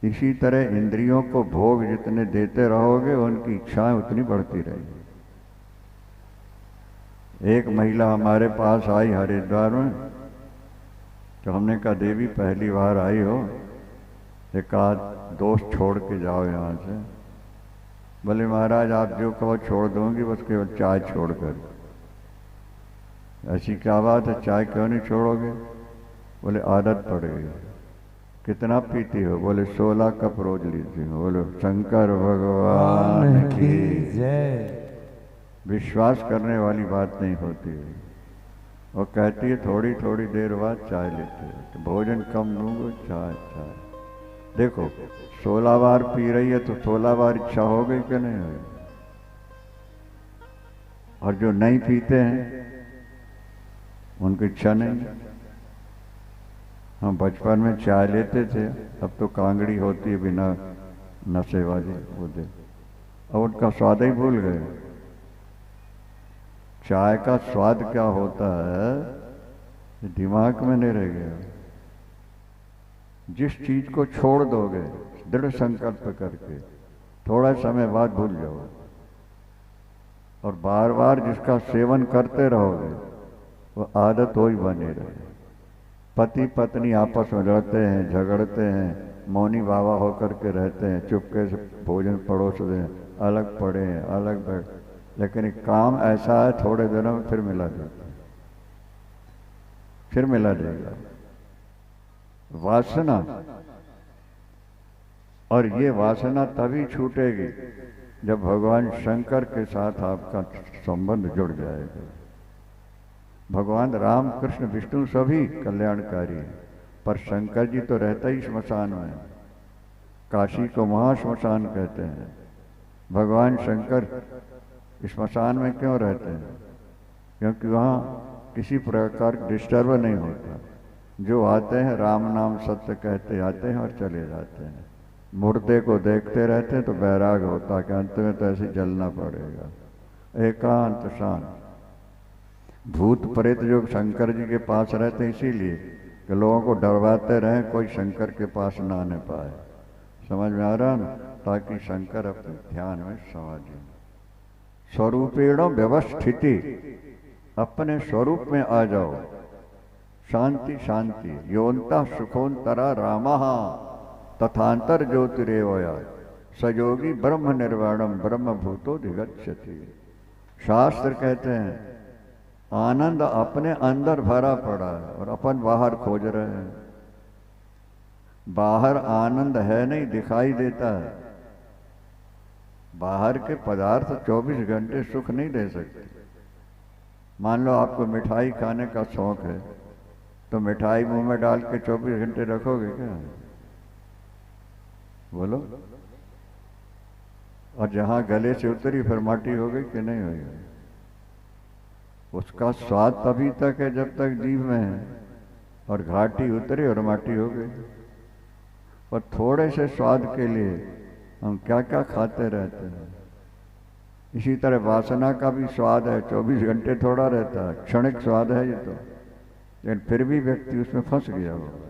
इसी तरह इंद्रियों को भोग जितने देते रहोगे उनकी इच्छाएं उतनी बढ़ती रहेगी। एक महिला हमारे पास आई हरिद्वार में, तो हमने कहा देवी पहली बार आई हो, एक आध दोस्त छोड़ के जाओ यहाँ से। बोले महाराज आप जो कहो छोड़ दूंगी, बस केवल चाय छोड़कर। ऐसी क्या बात है, चाय क्यों नहीं छोड़ोगे? बोले आदत पड़ गई। कितना पीती हो? बोले 16 कप रोज लेती हो। बोले शंकर भगवान की जय। विश्वास करने वाली बात नहीं होती है। वो कहती है थोड़ी थोड़ी देर बाद चाय लेते हैं, तो भोजन कम लूंगा, चाय चाय। देखो 16 बार पी रही है तो 16 बार इच्छा हो गई कि नहीं हुई? और जो नहीं पीते हैं उनको इच्छा नहीं। हम बचपन में चाय लेते थे, अब तो कांगड़ी होती है बिना नशे वाली, वो दे, अब उनका स्वाद ही भूल गए। चाय का स्वाद क्या होता है दिमाग में नहीं रह गया। जिस चीज को छोड़ दोगे दृढ़ संकल्प करके, थोड़ा समय बाद भूल जाओगे, और बार बार जिसका सेवन करते रहोगे वो आदत हो ही बनी रहे। पति पत्नी आपस में लड़ते हैं, झगड़ते हैं, मौनी बाबा होकर के रहते हैं, चुपके से भोजन परोस दें, अलग पड़े हैं, अलग बैठ, लेकिन एक काम ऐसा है थोड़े दिनों में फिर मिला जाता है, फिर मिला जाएगा। वासना, और ये वासना तभी छूटेगी जब भगवान शंकर के साथ आपका संबंध जुड़ जाएगा। भगवान राम कृष्ण विष्णु सभी कल्याणकारी हैं, पर शंकर जी तो रहता ही श्मशान में। काशी को महाश्मशान कहते हैं। भगवान शंकर श्मशान में क्यों रहते हैं? क्योंकि वहाँ किसी प्रकार डिस्टर्ब नहीं होता। जो आते हैं राम नाम सत्य कहते आते हैं और चले जाते हैं। मुर्दे को देखते रहते हैं तो बैराग होता कि अंत में तो ऐसे जलना पड़ेगा। एकांत शांत। भूत प्रेत जो शंकर जी के पास रहते हैं इसीलिए कि लोगों को डरवाते रहें, कोई शंकर के पास ना आने पाए। समझ में आ रहा ना? ताकि शंकर अपने ध्यान में समा जाए। स्वरूपेण व्यवस्थिति, अपने स्वरूप में आ जाओ। शांति शांति योन्ता सुखोन्तरा रामः तथांतर ज्योतिरेवया सयोगी ब्रह्म निर्वाणम ब्रह्म भूतो दिगच्छति। शास्त्र कहते हैं आनंद अपने अंदर भरा पड़ा है और अपन बाहर खोज रहे हैं। बाहर आनंद है नहीं, दिखाई देता है। बाहर के पदार्थ 24 घंटे सुख नहीं दे सकते। मान लो आपको मिठाई खाने का शौक है तो मिठाई मुंह में डाल के 24 घंटे रखोगे क्या? बोलो। और जहां गले से उतरी फिर माटी हो गई कि नहीं हुई? उसका स्वाद तभी तक है जब तक जीभ में है, और घाटी उतरी और माटी हो गई। और थोड़े से स्वाद के लिए हम क्या क्या खाते रहते हैं। इसी तरह वासना का भी स्वाद है, 24 घंटे थोड़ा रहता है, क्षणिक स्वाद है ये तो, लेकिन फिर भी व्यक्ति उसमें फंस गया होगा।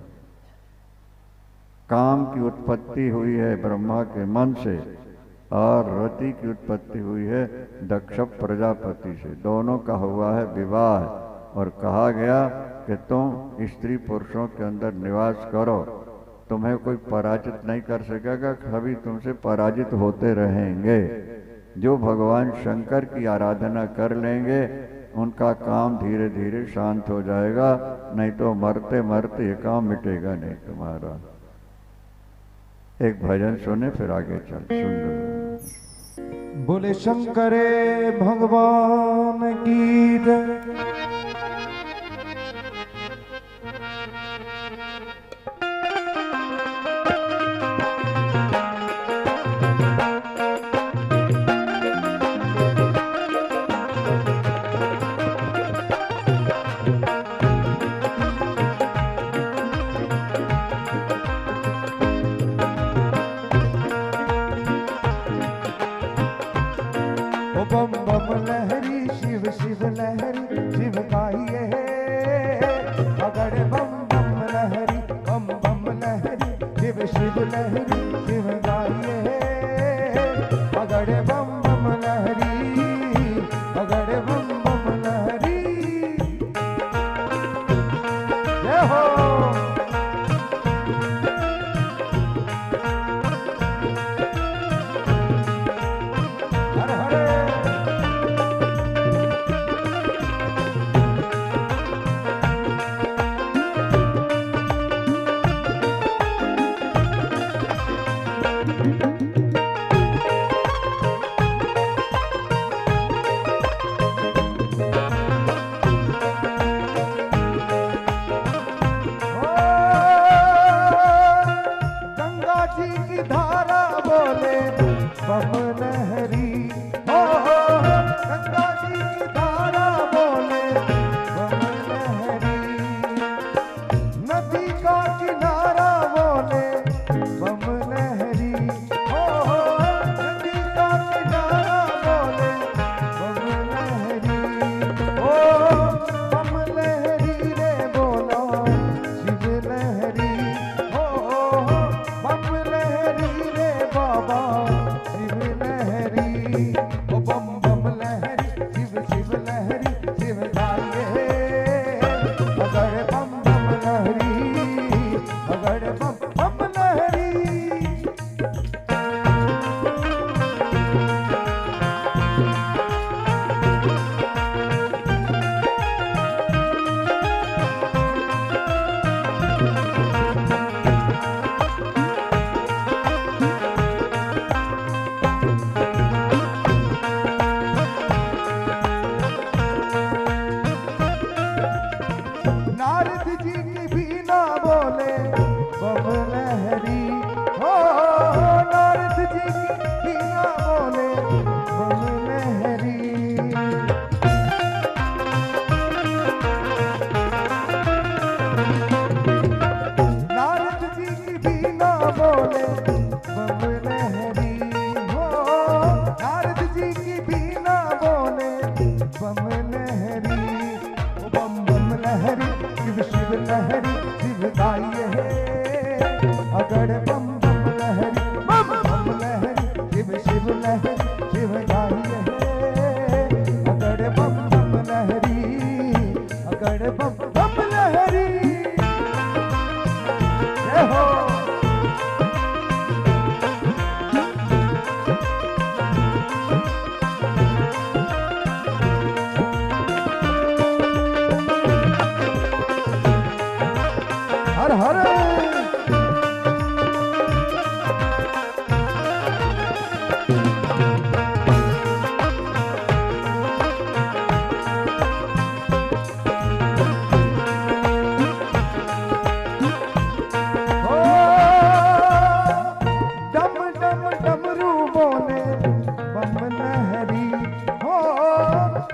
काम की उत्पत्ति हुई है ब्रह्मा के मन से और रति की उत्पत्ति हुई है दक्ष प्रजापति से। दोनों का हुआ है विवाह, और कहा गया कि तुम स्त्री पुरुषों के अंदर निवास करो, तुम्हें कोई पराजित नहीं कर सकेगा, कभी तुमसे पराजित होते रहेंगे। जो भगवान शंकर की आराधना कर लेंगे उनका काम धीरे धीरे शांत हो जाएगा, नहीं तो मरते मरते ये काम मिटेगा नहीं तुम्हारा। एक भजन सुने फिर आगे चल। सुन बोले शंकरे भगवान की जय। बम बम लहरी शिव शिव लहरी शिव गाइए, अगड़ बम बम लहरी बम बम लहरी शिव शिव लहरी शिव गाइए, अगड़ बम बम लहरी अगड़ बम बम लहरी। जय हो।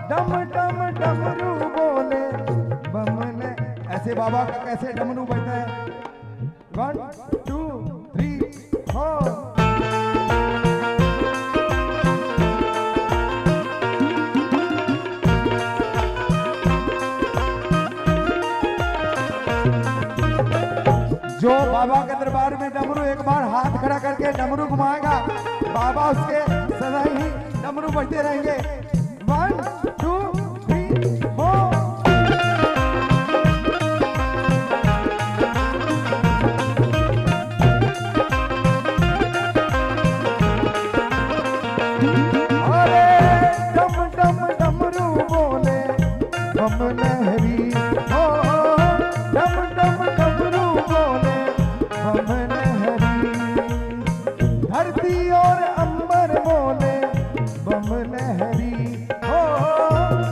डम डम डमरू बोले बमने। ऐसे बाबा का कैसे डमरू बजता है? 1 2 3 4। जो बाबा के दरबार में डमरू एक बार हाथ खड़ा करके डमरू घुमाएगा, बाबा उसके सदा ही डमरू बजते रहेंगे। 1 2 3 4। अरे डम डम डमरू बोले बम लहरी हो, डम डम डमरू बोले बम लहरी। धरती और अंबर बोले बम लहरी हो,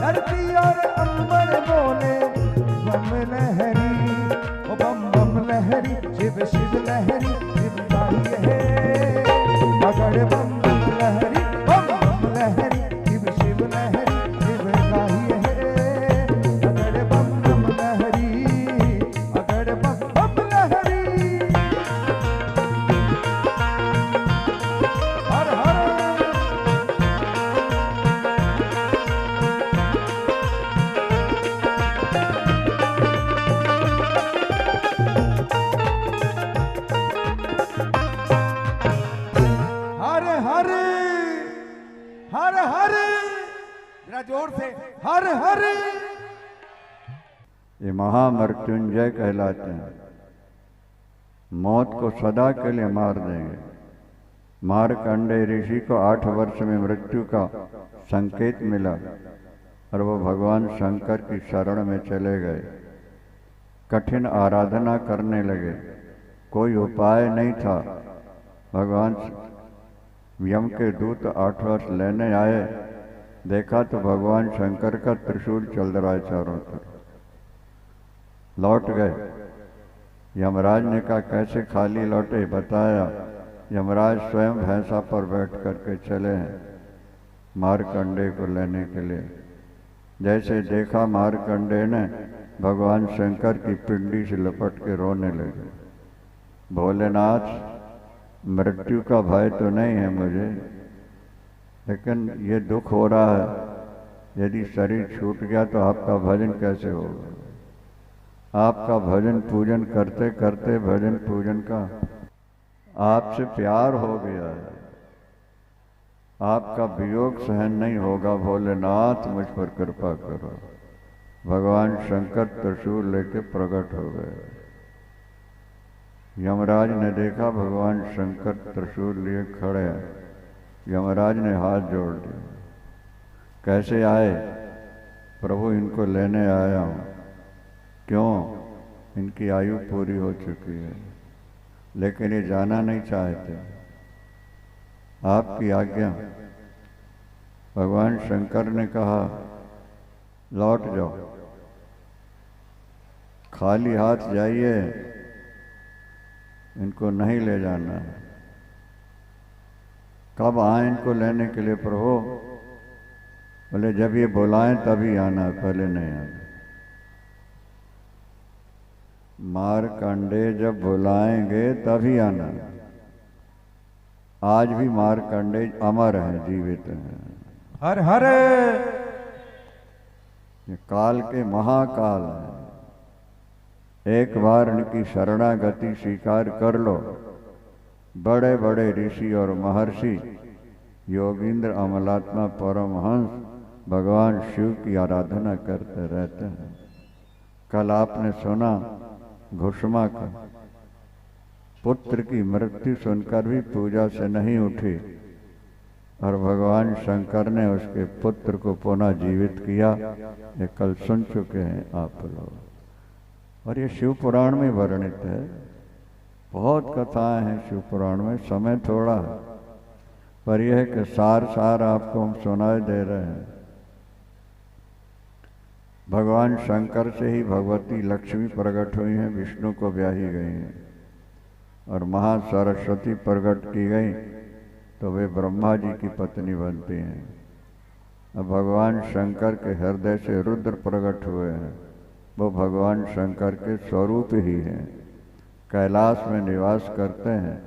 धरती और अंबर बोले बम लहरी। ओ बम बम लहरी शिव शिव लहरी शिव गाइए है। अगड़ बम बम लहरी बम बम लहरी शिव शिव लहरी शिव गाइए है। अगड़ बम बम लहरी अगड़ बम बम लहरी। हर हर हर हर हर हर। जरा जोर से हर हर। ये महामृत्युंजय कहलाते हैं। मौत को सदा के लिए मार देंगे। मार्कंडेय ऋषि को 8 वर्ष में मृत्यु का संकेत मिला और वो भगवान शंकर की शरण में चले गए। कठिन आराधना करने लगे, कोई उपाय नहीं था। भगवान यम के दूत 8 वर्ष लेने आए, देखा तो भगवान शंकर का त्रिशूल चल रहा है चारों तरफ। लौट गए। यमराज ने कहा कैसे खाली लौटे? बताया यमराज स्वयं भैंसा पर बैठ करके चले हैं मार्कंडेय को लेने के लिए। जैसे देखा मार्कंडेय ने, भगवान शंकर की पिंडी से लपट के रोने लगे। भोलेनाथ, मृत्यु का भय तो नहीं है मुझे, लेकिन ये दुख हो रहा है। यदि शरीर छूट गया तो आपका भजन कैसे होगा? आपका भजन पूजन करते करते भजन पूजन का आपसे प्यार हो गया है। आपका वियोग सहन नहीं होगा। भोलेनाथ मुझ पर कृपा करो। भगवान शंकर त्रिशूल लेके प्रकट हो गए। यमराज ने देखा भगवान शंकर त्रिशूल लिए खड़े हैं। यमराज ने हाथ जोड़ दिए। कैसे आए? प्रभु इनको लेने आया हूँ। क्यों? इनकी आयु पूरी हो चुकी है, लेकिन ये जाना नहीं चाहते। आपकी आज्ञा। भगवान शंकर ने कहा लौट जाओ, खाली हाथ जाइए, इनको नहीं ले जाना है। कब आए इनको लेने के लिए प्रभु? बोले जब ये बुलाएं तभी आना, पहले नहीं आना। मार्कंडेय जब बुलाएंगे तभी आना। आज भी मार्कंडेय अमर हैं, जीवित हैं। हर हर। ये काल के महाकाल हैं। एक बार इनकी शरणागति स्वीकार कर लो। बड़े बड़े ऋषि और महर्षि, योगींद्र, अमलात्मा, परमहंस भगवान शिव की आराधना करते रहते हैं। कल आपने सुना घुष्मा का पुत्र की मृत्यु सुनकर भी पूजा से नहीं उठी और भगवान शंकर ने उसके पुत्र को पुनः जीवित किया। ये कल सुन चुके हैं आप लोग और ये शिव पुराण में वर्णित है। बहुत कथाएं हैं शिव पुराण में, समय थोड़ा है, पर यह है कि सार सार आपको हम सुनाए दे रहे हैं। भगवान शंकर से ही भगवती लक्ष्मी प्रकट हुई हैं, विष्णु को ब्याही गई हैं और महासरस्वती प्रकट की गई तो वे ब्रह्मा जी की पत्नी बनती हैं। अब भगवान शंकर के हृदय से रुद्र प्रकट हुए हैं, वो भगवान शंकर के स्वरूप ही हैं। कैलाश में निवास करते हैं,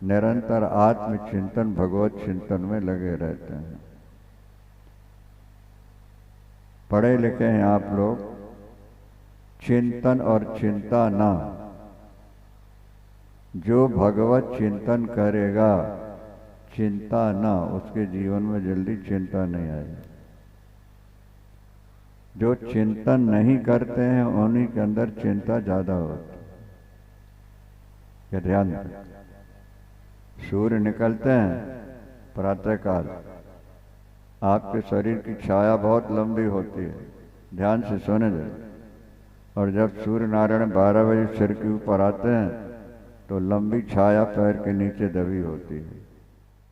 निरंतर आत्मचिंतन भगवत चिंतन में लगे रहते हैं। पढ़े लिखे हैं आप लोग, चिंतन और चिंता ना। जो भगवत चिंतन करेगा, चिंता ना, उसके जीवन में जल्दी चिंता नहीं आएगी। जो चिंतन नहीं करते हैं उन्हीं के अंदर चिंता ज्यादा होती है। क्या ध्यान दें? सूर्य निकलते हैं प्रातःकाल, आपके शरीर की छाया बहुत लंबी होती है, ध्यान से सुने जाए। और जब सूर्य नारायण 12 बजे सिर के ऊपर आते हैं तो लंबी छाया पैर के नीचे दबी होती है।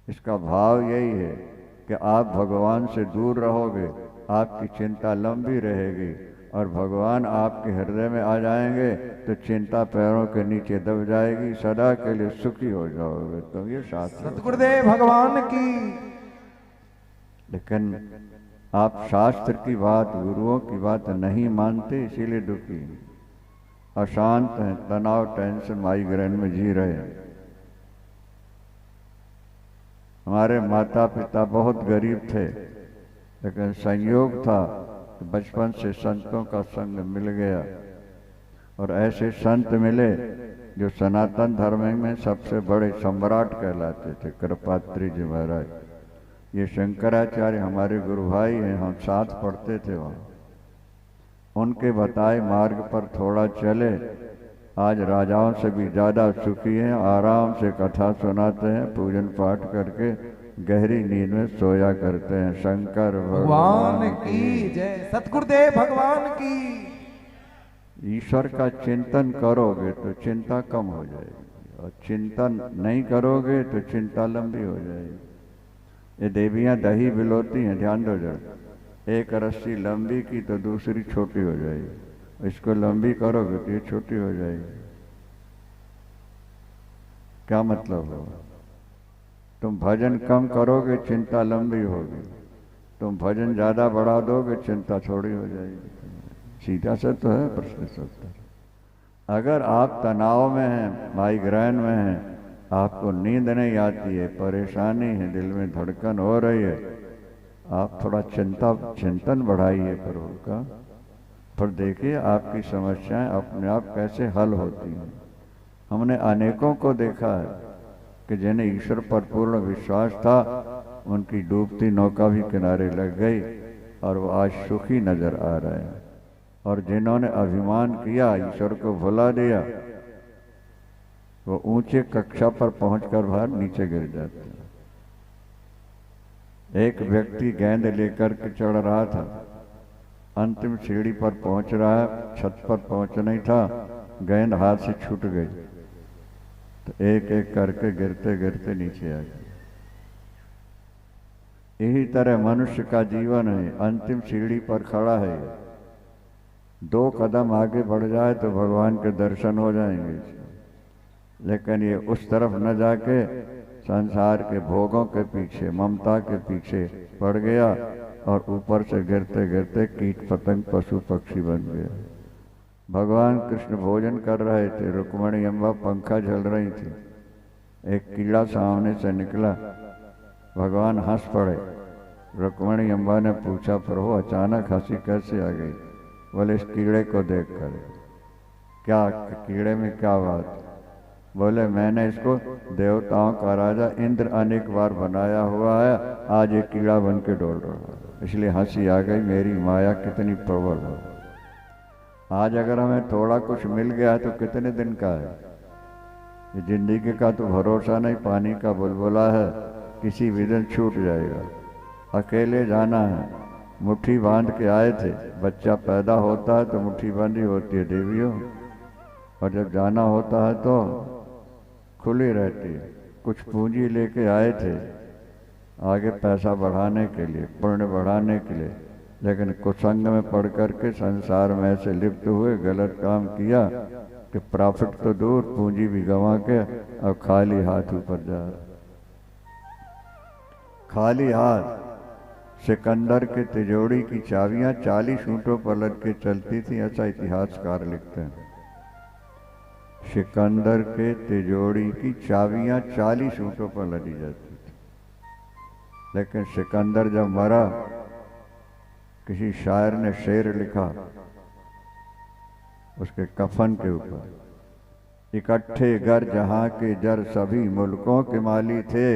इसका भाव यही है कि आप भगवान से दूर रहोगे, आपकी चिंता लंबी रहेगी, और भगवान आपके हृदय में आ जाएंगे तो चिंता पैरों के नीचे दब जाएगी, सदा के लिए सुखी हो जाओगे। तो ये शास्त्र। सतगुरुदेव भगवान की। लेकिन आप शास्त्र की बात, गुरुओं की बात नहीं मानते, इसीलिए दुखी हैं, अशांत हैं, तनाव, टेंशन, माइग्रेन में जी रहे हैं। हमारे माता पिता बहुत गरीब थे, लेकिन संयोग था कि बचपन से संतों का संग मिल गया, और ऐसे संत मिले जो सनातन धर्म में सबसे बड़े सम्राट कहलाते थे, कृपात्री जी महाराज। ये शंकराचार्य हमारे गुरु भाई हैं, हम साथ पढ़ते थे वहाँ। उनके बताए मार्ग पर थोड़ा चले, आज राजाओं से भी ज़्यादा सुखी हैं, आराम से कथा सुनाते हैं, पूजन पाठ करके गहरी नींद में सोया करते हैं। शंकर भगवान की जय। सतगुरुदेव भगवान की। ईश्वर का चिंतन करोगे तो चिंता कम हो जाएगी, और चिंतन नहीं करोगे तो चिंता लंबी हो जाएगी। ये देवियां दही बिलोती हैं, ध्यान दो जरा। एक रस्सी लंबी की तो दूसरी छोटी हो जाएगी, इसको लंबी करोगे तो ये छोटी हो जाएगी। क्या मतलब होगा? तुम भजन कम करोगे, चिंता लंबी होगी। तुम भजन ज्यादा बढ़ा दोगे, चिंता थोड़ी हो जाएगी। सीधा सा तो है प्रश्न सब। अगर आप तनाव में हैं, माइग्रेन में हैं, आपको नींद नहीं आती है, परेशानी है, दिल में धड़कन हो रही है, आप थोड़ा चिंतन बढ़ाइए प्रभु का, पर देखिए आपकी समस्याएं अपने आप कैसे हल होती हैं। हमने अनेकों को देखा है कि जिन्हें ईश्वर पर पूर्ण विश्वास था, उनकी डूबती नौका भी किनारे लग गई और वो आज सुखी नजर आ रहे हैं। और जिन्होंने अभिमान किया, ईश्वर को भुला दिया, वो ऊंचे कक्षा पर पहुंचकर बाहर नीचे गिर जाते हैं। एक व्यक्ति गेंद लेकर के चढ़ रहा था, अंतिम सीढ़ी पर पहुंच रहा है, छत पर पहुंचना ही था, गेंद हाथ से छूट गई, तो एक एक करके गिरते गिरते नीचे आ गया। यही तरह मनुष्य का जीवन है, अंतिम सीढ़ी पर खड़ा है, 2 कदम आगे बढ़ जाए तो भगवान के दर्शन हो जाएंगे, लेकिन ये उस तरफ न जाके संसार के भोगों के पीछे, ममता के पीछे पड़ गया, और ऊपर से गिरते गिरते कीट पतंग पशु पक्षी बन गया। भगवान कृष्ण भोजन कर रहे थे, रुक्मणी अम्बा पंखा झल रही थी, एक कीड़ा सामने से निकला, भगवान हंस पड़े। रुक्मणी अम्बा ने पूछा, प्रभु अचानक हंसी कैसे आ गई? बोले, इस कीड़े को देख कर। क्या कीड़े में क्या बात? बोले, मैंने इसको देवताओं का राजा इंद्र अनेक बार बनाया हुआ है, आज एक कीड़ा बन के डोल रहा है, इसलिए हंसी आ गई। मेरी माया कितनी प्रबल हो। आज अगर हमें थोड़ा कुछ मिल गया तो कितने दिन का है? ये जिंदगी का तो भरोसा नहीं, पानी का बुलबुला है, किसी भी दिन छूट जाएगा। अकेले जाना है, मुट्ठी बांध के आए थे, बच्चा पैदा होता है तो मुट्ठी बंदी होती है देवियों, और जब जाना होता है तो खुली रहती है। कुछ पूंजी लेके आए थे आगे पैसा बढ़ाने के लिए, पुण्य बढ़ाने के लिए, लेकिन कुसंग में पड़ करके संसार में ऐसे लिप्त हुए, गलत काम किया कि प्रॉफिट तो दूर, पूंजी भी गंवा के अब खाली हाथ ऊपर जा रहा। खाली हाथ सिकंदर के तिजोरी की चाबियां 40 ऊंटों पर लद के चलती थी, ऐसा इतिहासकार लिखते हैं। सिकंदर के तिजोरी की चाबियां 40 ऊंटों पर लदी जाती थी। लेकिन सिकंदर जब मरा, किसी शायर ने शेर लिखा उसके कफन के ऊपर, इकट्ठे घर जहां के जर सभी मुल्कों के माली थे,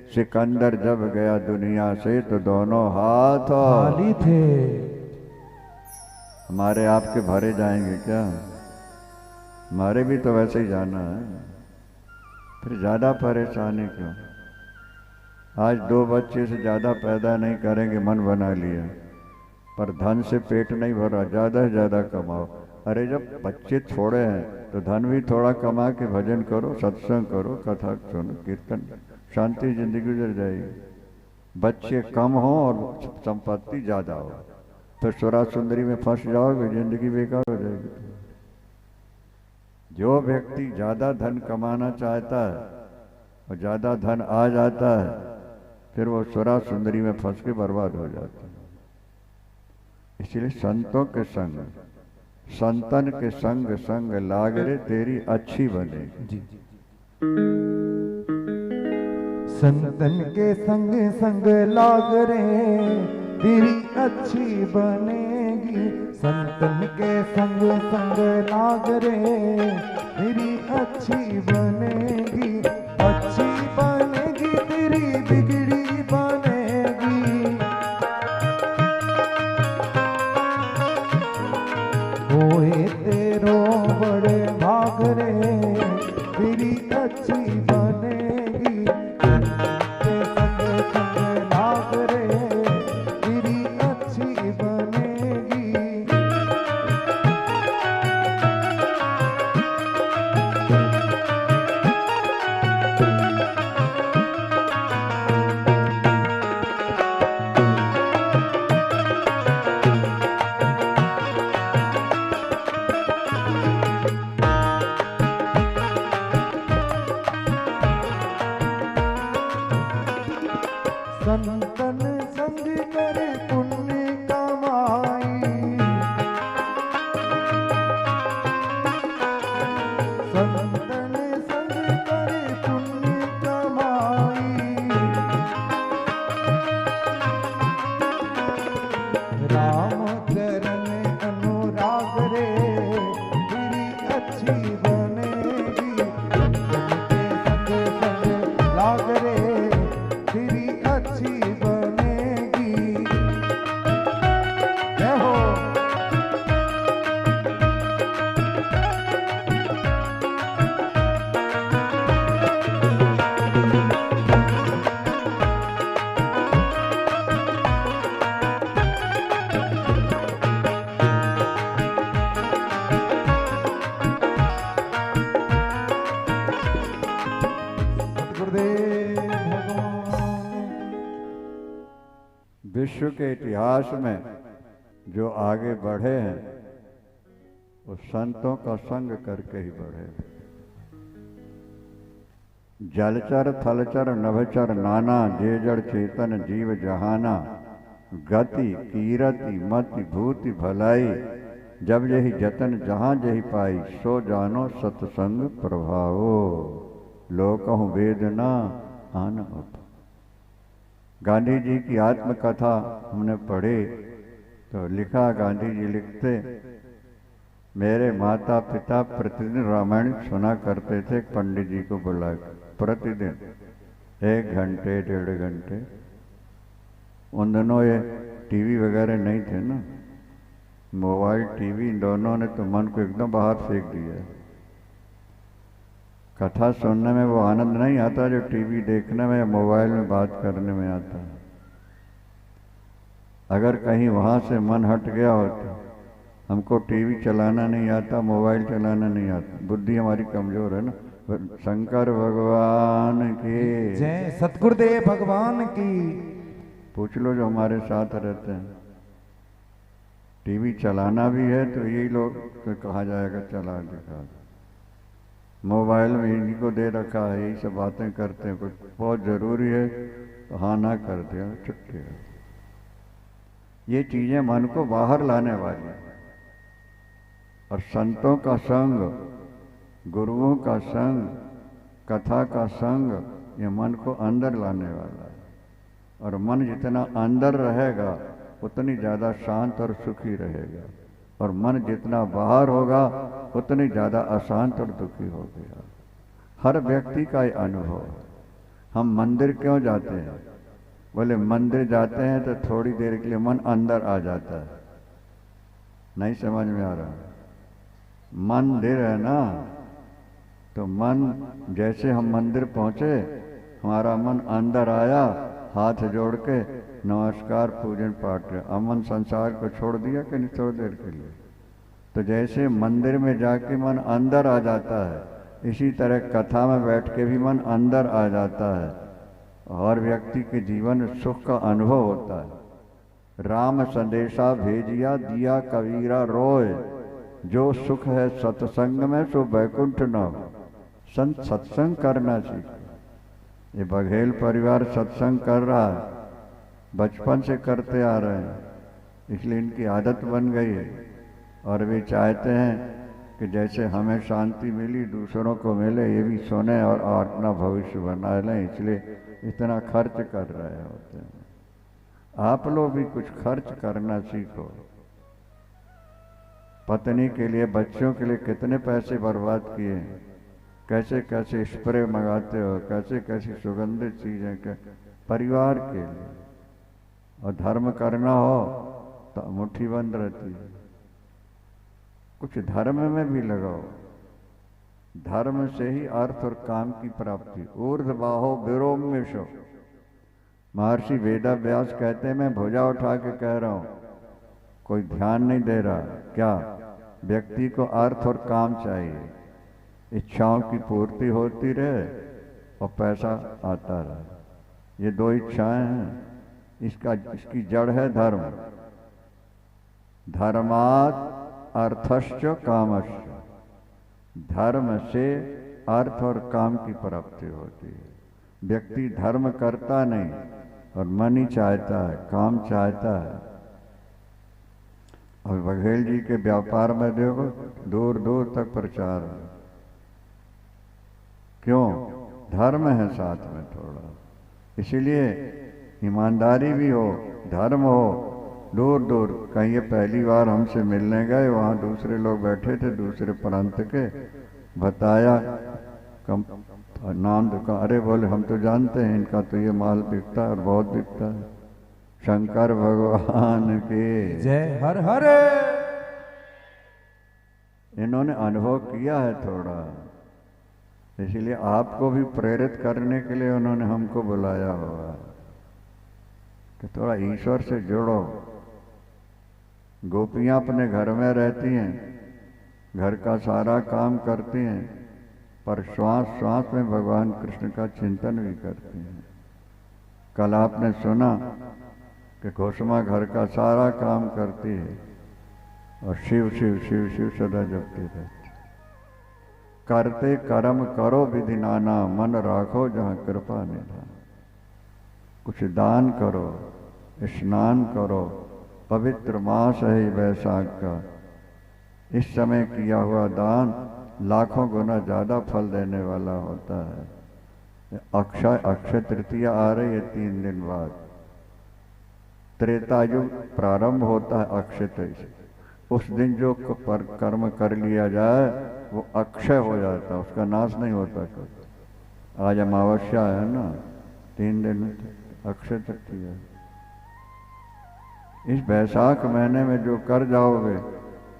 सिकंदर जब गया दुनिया से तो दोनों हाथ खाली थे। हमारे आपके भरे जाएंगे क्या? हमारे भी तो वैसे ही जाना है, फिर ज्यादा परेशानी क्यों? आज 2 बच्चे से ज्यादा पैदा नहीं करेंगे, मन बना लिया, पर धन से पेट नहीं भरा, ज्यादा से ज्यादा कमाओ। अरे जब बच्चे थोड़े हैं तो धन भी थोड़ा कमा के भजन करो, सत्संग करो, कथा सुनो, कीर्तन, शांति जिंदगी गुजर जाएगी। बच्चे कम हो और संपत्ति ज्यादा हो तो सुरा सुंदरी में फंस जाओगे, जिंदगी बेकार हो जाएगी। जो व्यक्ति ज्यादा धन कमाना चाहता है और ज्यादा धन आ जाता है, फिर वो सुरा सुंदरी में फंस के बर्बाद हो जाता है। इसलिए संतों के संग, संतन के संग संग लाग रे तेरी अच्छी बनेगी। जी। संतन के संग संग लाग रे तेरी अच्छी बनेगी। संतन के संग संग लाग रे तेरी अच्छी बनेगी। अच्छी बनेगी तेरी बिगड़ी बनेगी। होए तेरो बड़े भाग रे तेरी अच्छी बनेगी। के संग संग लाग रे तेरी अच्छी बनेगी। संतन संग कर पुण्य कमाई। संतन संग कर पुण्य कमाई। राम चरण अनुराग रे तेरी अच्छी बनेगी। संतन के संग संग लाग रे तेरी अच्छी बनेगी। जय हो। गुरुदेव भगवान। विश्व के इतिहास में जो आगे बढ़े हैं वो संतों का संग करके ही बढ़े। जलचर थलचर नभचर नाना, जे जड़ चेतन जीव जहाना। गति कीरति मति भूति भलाई, जब यही जतन जहाँ जही पाई। सो जानो सत्संग प्रभावो, लोकहु वेदना आन उठ। गांधी जी की आत्मकथा हमने पढ़ी तो लिखा, गांधी जी लिखते, मेरे माता पिता प्रतिदिन रामायण सुना करते थे पंडित जी को बुला कर, प्रतिदिन 1 घंटे 1.5 घंटे। उन दिनों ये टीवी वगैरह नहीं थे ना, मोबाइल टीवी, इन दोनों ने तो मन को एकदम बाहर फेंक दिया है। कथा सुनने में वो आनंद नहीं आता जो टीवी देखने में या मोबाइल में बात करने में आता है। अगर कहीं वहाँ से मन हट गया हो तो हमको टीवी चलाना नहीं आता, मोबाइल चलाना नहीं आता, बुद्धि हमारी कमजोर है ना। शंकर भगवान की जय। सतगुरुदेव भगवान की। पूछ लो जो हमारे साथ रहते हैं। टीवी चलाना भी है तो यही लोग कहा जाएगा चला दिखा। मोबाइल में इन्हीं को दे रखा है, यही सब बातें करते हैं। कुछ बहुत ज़रूरी है तो हाँ ना कर दिया, छुट्टी है। ये चीजें मन को बाहर लाने वाली हैं। और संतों का संग, गुरुओं का संग, कथा का संग, ये मन को अंदर लाने वाला है। और मन जितना अंदर रहेगा उतनी ज़्यादा शांत और सुखी रहेगा, और मन जितना बाहर होगा उतनी ज़्यादा अशांत और दुखी हो गया। हर व्यक्ति का ये अनुभव है। हम मंदिर क्यों जाते हैं? बोले मंदिर जाते हैं तो थोड़ी देर के लिए मन अंदर आ जाता है। नहीं समझ में आ रहा? मंदिर है ना, तो मन, जैसे हम मंदिर पहुंचे, हमारा मन अंदर आया, हाथ जोड़ के नमस्कार पूजन पाठ किया, अमन संसार को छोड़ दिया कि नहीं थोड़ी देर के लिए। तो जैसे मंदिर में जाके मन अंदर आ जाता है, इसी तरह कथा में बैठ के भी मन अंदर आ जाता है और व्यक्ति के जीवन में सुख का अनुभव होता है। राम संदेशा भेजिया दिया कबीरा रोय, जो सुख है सत्संग में सो बैकुंठ न हो। संत सत्संग करना सीखे। ये बघेल परिवार सत्संग कर रहा है, बचपन से करते आ रहे हैं, इसलिए इनकी आदत बन गई है। और वे चाहते हैं कि जैसे हमें शांति मिली दूसरों को मिले, ये भी सुने और अपना भविष्य बना लें, इसलिए इतना खर्च कर रहे होते हैं। आप लोग भी कुछ खर्च करना सीखो। पत्नी के लिए, बच्चों के लिए कितने पैसे बर्बाद किए हैं, कैसे कैसे स्प्रे मंगाते हो, कैसे कैसी सुगंधित चीजें के परिवार के लिए। और धर्म करना हो तो मुट्ठी बंद रहती है। कुछ धर्म में भी लगाओ। धर्म से ही अर्थ और काम की प्राप्ति। ऊर्ध्वबाहो विरोम्यशो। महर्षि वेदव्यास कहते हैं, मैं भुजा उठा के कह रहा हूं, कोई ध्यान नहीं दे रहा। क्या? व्यक्ति को अर्थ और काम चाहिए, इच्छाओं की पूर्ति होती रहे और पैसा आता रहे। ये दो इच्छाएं हैं। इसकी जड़ है धर्म। धर्मात् अर्थश्च कामश्च। धर्म से अर्थ और काम की प्राप्ति होती है। व्यक्ति धर्म करता नहीं और मन ही चाहता है, काम चाहता है। और बघेल जी के व्यापार में देखो, दूर दूर तक प्रचार है। क्यों? धर्म है साथ में थोड़ा, इसीलिए ईमानदारी भी हो, धर्म हो। दूर दूर कहीं ये पहली बार हमसे मिलने गए, वहाँ दूसरे लोग बैठे थे दूसरे प्रांत के, बताया कम नाम दुकान। अरे बोले हम तो जानते हैं इनका तो ये माल बिकता है और बहुत बिकता है। शंकर भगवान के जय। हर हर। इन्होंने अनुभव किया है थोड़ा, इसलिए आपको भी प्रेरित करने के लिए उन्होंने हमको बुलाया हुआ कि थोड़ा ईश्वर से जुड़ो। गोपियां अपने घर में रहती हैं, घर का सारा काम करती हैं, पर श्वास श्वास में भगवान कृष्ण का चिंतन भी करती हैं। कल आपने सुना कि घोषमा घर का सारा काम करती है और शिव शिव शिव शिव सदा जपती रहती। करते कर्म करो विधि नाना, मन राखो जहाँ कृपा निधान। कुछ दान करो, स्नान करो। पवित्र मास है वैशाख का। इस समय किया हुआ दान लाखों गुना ज्यादा फल देने वाला होता है। अक्षय तृतीया आ रही है 3 दिन बाद। त्रेता युग प्रारंभ होता है अक्षय तृतीया। उस दिन जो कर्म कर लिया जाए वो अक्षय हो जाता है, उसका नाश नहीं होता कभी। आज अमावस्या है ना, 3 दिन अक्षय तृतीया। इस वैशाख महीने में जो कर जाओगे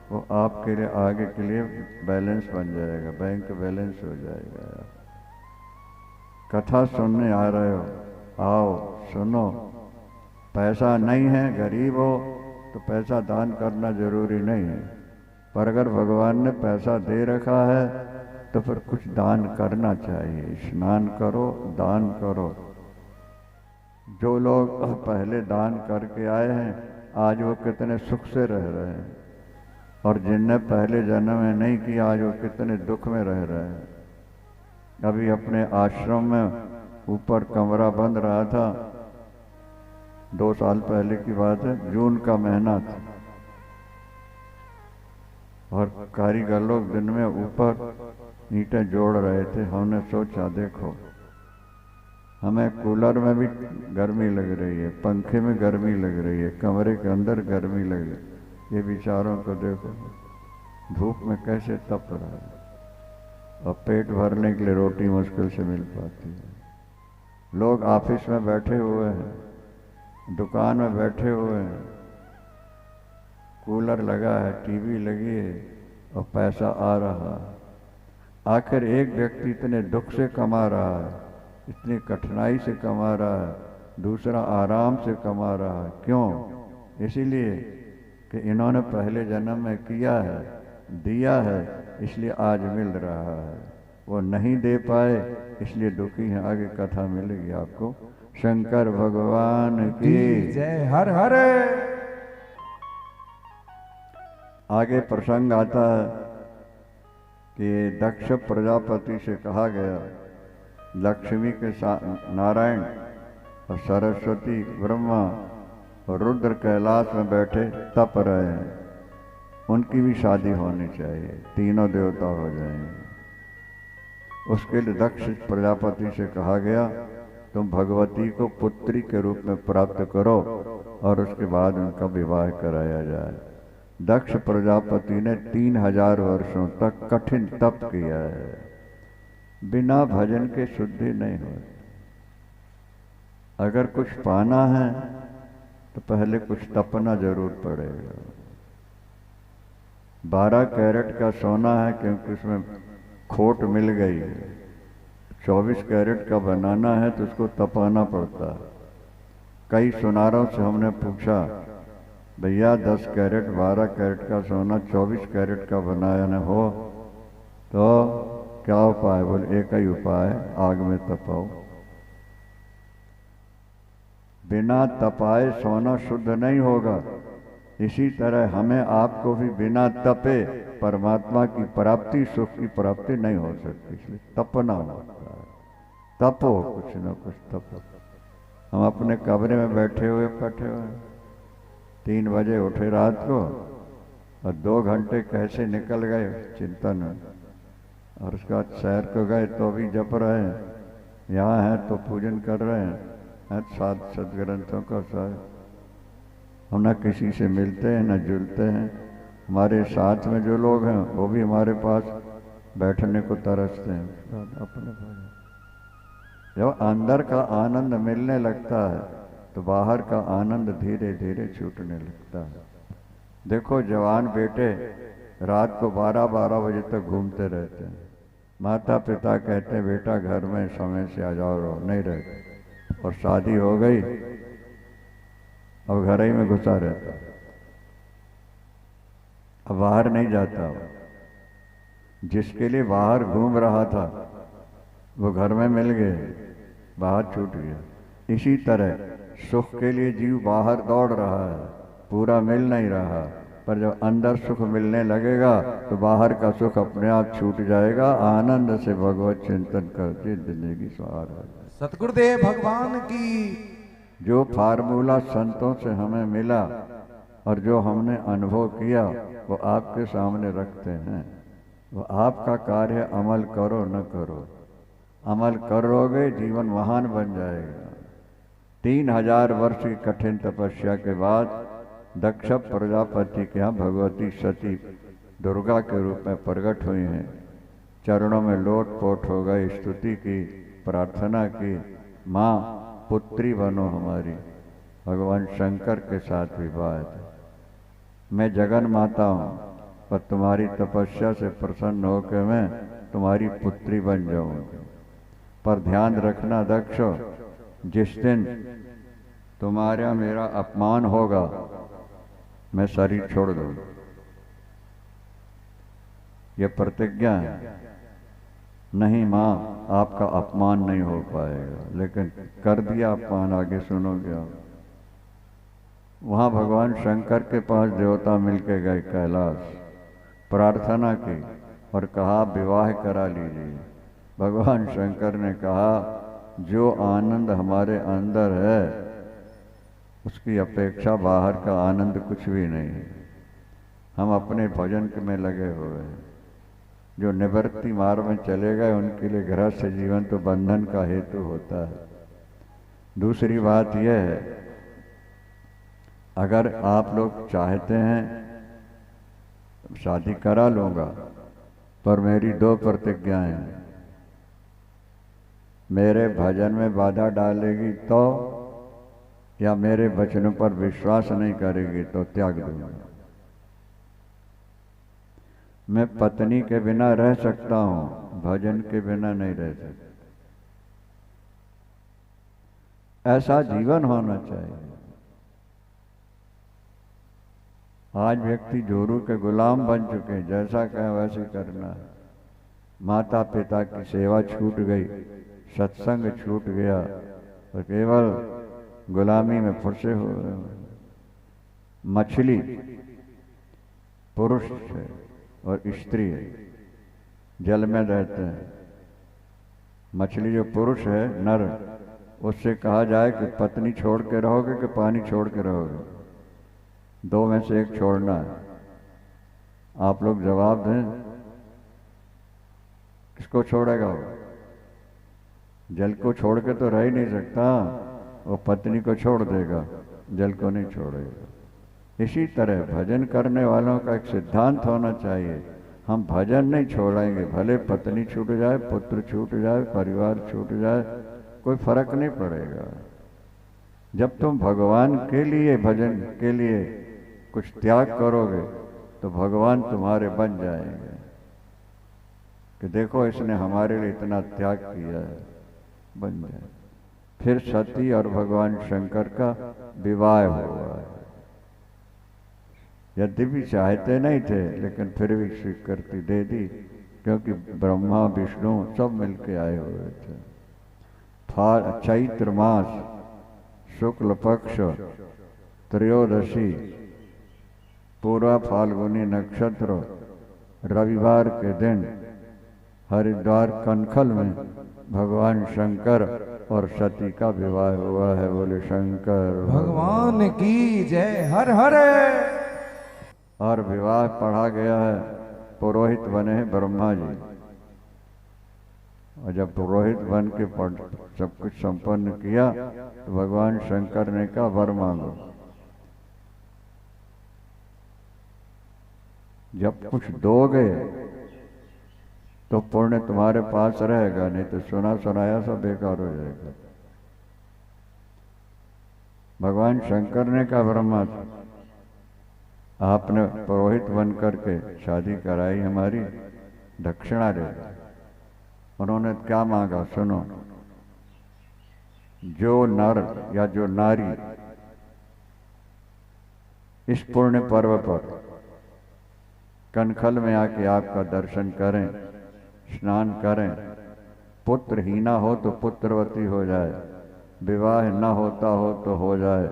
वो आपके लिए आगे के लिए बैलेंस बन जाएगा, बैंक बैलेंस हो जाएगा। कथा सुनने आ रहे हो, आओ सुनो। पैसा नहीं है, गरीब हो तो पैसा दान करना जरूरी नहीं है, पर अगर भगवान ने पैसा दे रखा है तो फिर कुछ दान करना चाहिए। स्नान करो, दान करो। जो लोग पहले दान करके आए हैं आज वो कितने सुख से रह रहे हैं, और जिनने पहले जन्म में नहीं किया आज वो कितने दुख में रह रहे हैं। अभी अपने आश्रम में ऊपर कमरा बन रहा था, 2 साल पहले की बात है, जून का महीना था और कारीगर लोग दिन में ऊपर ईंटें जोड़ रहे थे। हमने सोचा देखो हमें कूलर में भी गर्मी लग रही है, पंखे में गर्मी लग रही है, कमरे के अंदर गर्मी लग रही है, ये बेचारों को देखो धूप में कैसे तप रहा है और पेट भरने के लिए रोटी मुश्किल से मिल पाती है। लोग ऑफिस में बैठे हुए हैं, दुकान में बैठे हुए हैं, कूलर लगा है, टीवी लगी है और पैसा आ रहा है। आखिर एक व्यक्ति इतने दुख से कमा रहा है, इतनी कठिनाई से कमा रहा है, दूसरा आराम से कमा रहा है। क्यों? इसीलिए कि इन्होंने पहले जन्म में किया है, दिया है, इसलिए आज मिल रहा है। वो नहीं दे पाए इसलिए दुखी हैं। आगे कथा मिलेगी आपको। शंकर भगवान की जय। हर हर। आगे प्रसंग आता है कि दक्ष प्रजापति से कहा गया, लक्ष्मी के साथ नारायण और सरस्वती ब्रह्मा और रुद्र कैलाश में बैठे तप रहे हैं, उनकी भी शादी होनी चाहिए, तीनों देवता हो जाएंगे। उसके लिए दक्ष प्रजापति से कहा गया तुम भगवती को पुत्री के रूप में प्राप्त करो और उसके बाद उनका विवाह कराया जाए। दक्ष प्रजापति ने 3000 वर्षों तक कठिन तप किया है। बिना भजन के शुद्धि नहीं होती। अगर कुछ पाना है तो पहले कुछ तपना जरूर पड़ेगा। 12 कैरेट का सोना है क्योंकि उसमें खोट मिल गई है। 24 कैरेट का बनाना है तो उसको तपाना पड़ता है। कई सुनारों से हमने पूछा, भैया 10 कैरेट 12 कैरेट का सोना 24 कैरेट का बनाया न हो तो क्या उपाय? बोले एक ही उपाय, आग में तपाओ। बिना तपाए सोना शुद्ध नहीं होगा। इसी तरह हमें आपको भी बिना तपे परमात्मा की प्राप्ति, सुख की प्राप्ति नहीं हो सकती। इसलिए तपना होता है। तपो, कुछ न कुछ तपो। हम अपने कमरे में बैठे हुए 3 बजे उठे रात को और 2 घंटे कैसे निकल गए चिंतन में, और उसके बाद शहर को गए तो भी जप रहे हैं, यहाँ हैं तो पूजन कर रहे हैं, साथ सदग्रंथों का साथ। हम न किसी से मिलते हैं न जुलते हैं। हमारे साथ में जो लोग हैं वो भी हमारे पास बैठने को तरसते हैं। अपने जब अंदर का आनंद मिलने लगता है तो बाहर का आनंद धीरे धीरे छूटने लगता है। देखो जवान बेटे रात को 12-12 बजे तक घूमते रहते हैं। माता पिता कहते हैं बेटा घर में समय से आ जाओ, रहो, नहीं रहते। और शादी हो गई अब घर ही में घुसा रहता, अब बाहर नहीं जाता। जिसके लिए बाहर घूम रहा था वो घर में मिल गए, बाहर छूट गया। इसी तरह सुख के लिए जीव बाहर दौड़ रहा है, पूरा मिल नहीं रहा, पर जब अंदर सुख मिलने लगेगा तो बाहर का सुख अपने आप छूट जाएगा। आनंद से भगवत चिंतन करके जिंदगी सवार हो जाए। सतगुरुदेव भगवान की। जो फार्मूला संतों से हमें मिला और जो हमने अनुभव किया वो आपके सामने रखते हैं। वो आपका कार्य अमल करो न करो, अमल करोगे जीवन महान बन जाएगा। 3000 वर्ष की कठिन तपस्या के बाद दक्ष प्रजापति के यहाँ भगवती सती दुर्गा के रूप में प्रकट हुई हैं। चरणों में लोट पोट हो गई, स्तुति की, प्रार्थना की, माँ पुत्री बनो हमारी। भगवान शंकर के साथ विवाह है। मैं जगन माता हूँ पर तुम्हारी तपस्या से प्रसन्न होकर मैं तुम्हारी पुत्री बन जाऊंगी। पर ध्यान रखना दक्ष, जिस दिन तुम्हारा मेरा अपमान होगा मैं शरीर छोड़ दूंगा। यह प्रतिज्ञा है। नहीं माँ आपका अपमान नहीं हो पाएगा, लेकिन कर दिया अपमान, आगे सुनोगे आप। वहाँ भगवान शंकर के पास देवता मिलके गए कैलाश, प्रार्थना की और कहा विवाह करा लीजिए। भगवान शंकर ने कहा जो आनंद हमारे अंदर है उसकी अपेक्षा बाहर का आनंद कुछ भी नहीं है। हम अपने भजन में लगे हुए हैं। जो निवृत्ति मार्ग में चले गए उनके लिए गृहस्थ जीवन तो बंधन का हेतु होता है। दूसरी बात यह है, अगर आप लोग चाहते हैं शादी करा लूँगा, पर मेरी 2 प्रतिज्ञाएं हैं। मेरे भजन में बाधा डालेगी तो, या मेरे वचनों पर विश्वास नहीं करेगी तो त्याग दूंगा। मैं पत्नी के बिना रह सकता हूं, भजन के बिना नहीं रह सकता। ऐसा जीवन होना चाहिए। आज व्यक्ति जोरू के गुलाम बन चुके हैं, जैसा कहें वैसे करना है। माता पिता की सेवा छूट गई, सत्संग छूट गया, तो केवल गुलामी में फंसे हो। मछली पुरुष है और स्त्री है, जल में रहते हैं। मछली जो पुरुष है नर, उससे कहा जाए कि पत्नी छोड़ के रहोगे कि पानी छोड़ के रहोगे, 2 में से एक छोड़ना है। आप लोग जवाब दें, किसको छोड़ेगा वो? जल को छोड़ के तो रह ही नहीं सकता, वो पत्नी को छोड़ देगा, जल को नहीं छोड़ेगा। इसी तरह भजन करने वालों का एक सिद्धांत होना चाहिए, हम भजन नहीं छोड़ेंगे, भले पत्नी छूट जाए, पुत्र छूट जाए, परिवार छूट जाए, कोई फर्क नहीं पड़ेगा। जब तुम भगवान के लिए, भजन के लिए कुछ त्याग करोगे तो भगवान तुम्हारे बन जाएंगे कि देखो इसने हमारे लिए इतना त्याग किया है, बन जाए। फिर सती और भगवान शंकर का विवाह हुआ है। यद्यपि चाहते नहीं थे, लेकिन फिर भी स्वीकृति दे दी, क्योंकि ब्रह्मा विष्णु सब मिलके आए हुए थे। चैत्र मास शुक्ल पक्ष त्रयोदशी पूर्वा फाल्गुनी नक्षत्र रविवार के दिन हरिद्वार कनखल में भगवान शंकर और सती का विवाह हुआ है। बोले शंकर भगवान की जय। हर हर। और विवाह पढ़ा गया है, पुरोहित बने हैं ब्रह्मा जी। और जब पुरोहित बन के सब कुछ संपन्न किया तो भगवान शंकर ने कहा वर मांगो। जब कुछ दोगे तो पुण्य तुम्हारे पास रहेगा, नहीं तो सुना सुनाया सब बेकार हो जाएगा। भगवान शंकर ने कहा ब्रह्मा से, आपने पुरोहित बन करके शादी कराई, हमारी दक्षिणा दे। उन्होंने क्या मांगा सुनो, जो नर या जो नारी इस पुण्य पर्व पर कनखल में आके आपका दर्शन करें, स्नान करें, पुत्रहीना हो तो पुत्रवती हो जाए, विवाह न होता हो तो हो जाए,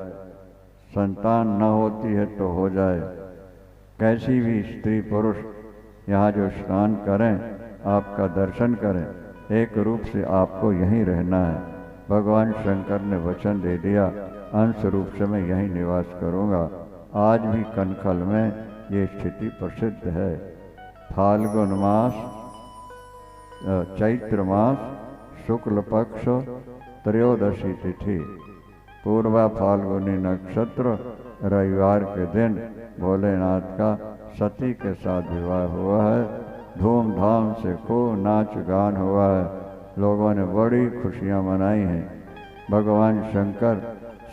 संतान न होती है तो हो जाए, कैसी भी स्त्री पुरुष यहाँ जो स्नान करें, आपका दर्शन करें, एक रूप से आपको यहीं रहना है। भगवान शंकर ने वचन दे दिया, अंश रूप से मैं यहीं निवास करूँगा। आज भी कनखल में ये स्थिति प्रसिद्ध है। फाल्गुन मास चैत्र मास शुक्ल पक्ष त्रयोदशी तिथि पूर्वा फाल्गुनी नक्षत्र रविवार के दिन भोलेनाथ का सती के साथ विवाह हुआ है। धूमधाम से खूब नाच गान हुआ है, लोगों ने बड़ी खुशियां मनाई हैं। भगवान शंकर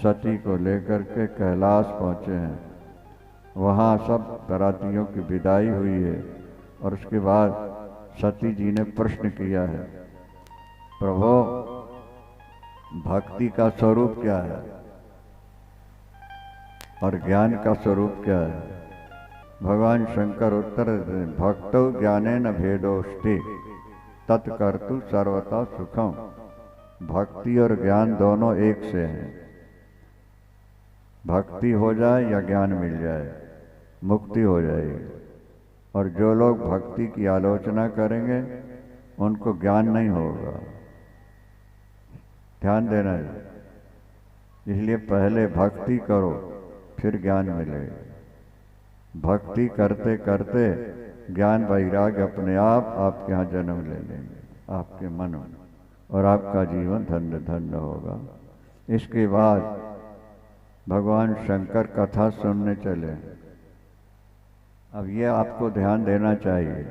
सती को लेकर के कैलाश पहुँचे हैं, वहाँ सब बरातियों की विदाई हुई है। और उसके बाद सती जी ने प्रश्न किया है, प्रभु भक्ति का स्वरूप क्या है और ज्ञान का स्वरूप क्या है? भगवान शंकर उत्तर देते हैं, भक्तो ज्ञानेन भेदोस्ति तत्कर्तु सर्वथा सुखम। भक्ति और ज्ञान दोनों एक से हैं। भक्ति हो जाए या ज्ञान मिल जाए, मुक्ति हो जाएगी। और जो लोग भक्ति की आलोचना करेंगे उनको ज्ञान नहीं होगा। ध्यान देना है। इसलिए पहले भक्ति करो फिर ज्ञान मिलेगा। भक्ति करते करते ज्ञान वैराग्य अपने आप आपके यहाँ जन्म ले लेंगे आपके मन में, और आपका जीवन धन्य धन्य होगा। इसके बाद भगवान शंकर कथा सुनने चले। अब ये आपको ध्यान देना चाहिए,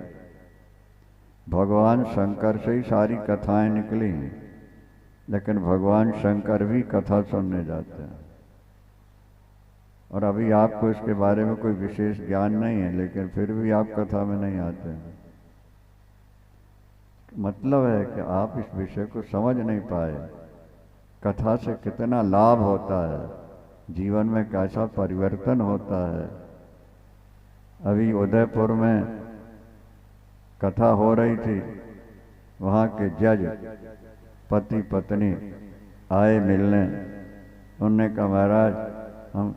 भगवान शंकर से ही सारी कथाएं निकली हैं, लेकिन भगवान शंकर भी कथा सुनने जाते हैं। और अभी आपको इसके बारे में कोई विशेष ज्ञान नहीं है, लेकिन फिर भी आप कथा में नहीं आते हैं। मतलब है कि आप इस विषय को समझ नहीं पाए, कथा से कितना लाभ होता है, जीवन में कैसा परिवर्तन होता है। अभी उदयपुर में कथा हो रही थी, वहाँ के जज पति पत्नी आए मिलने। उन्होंने कहा महाराज हम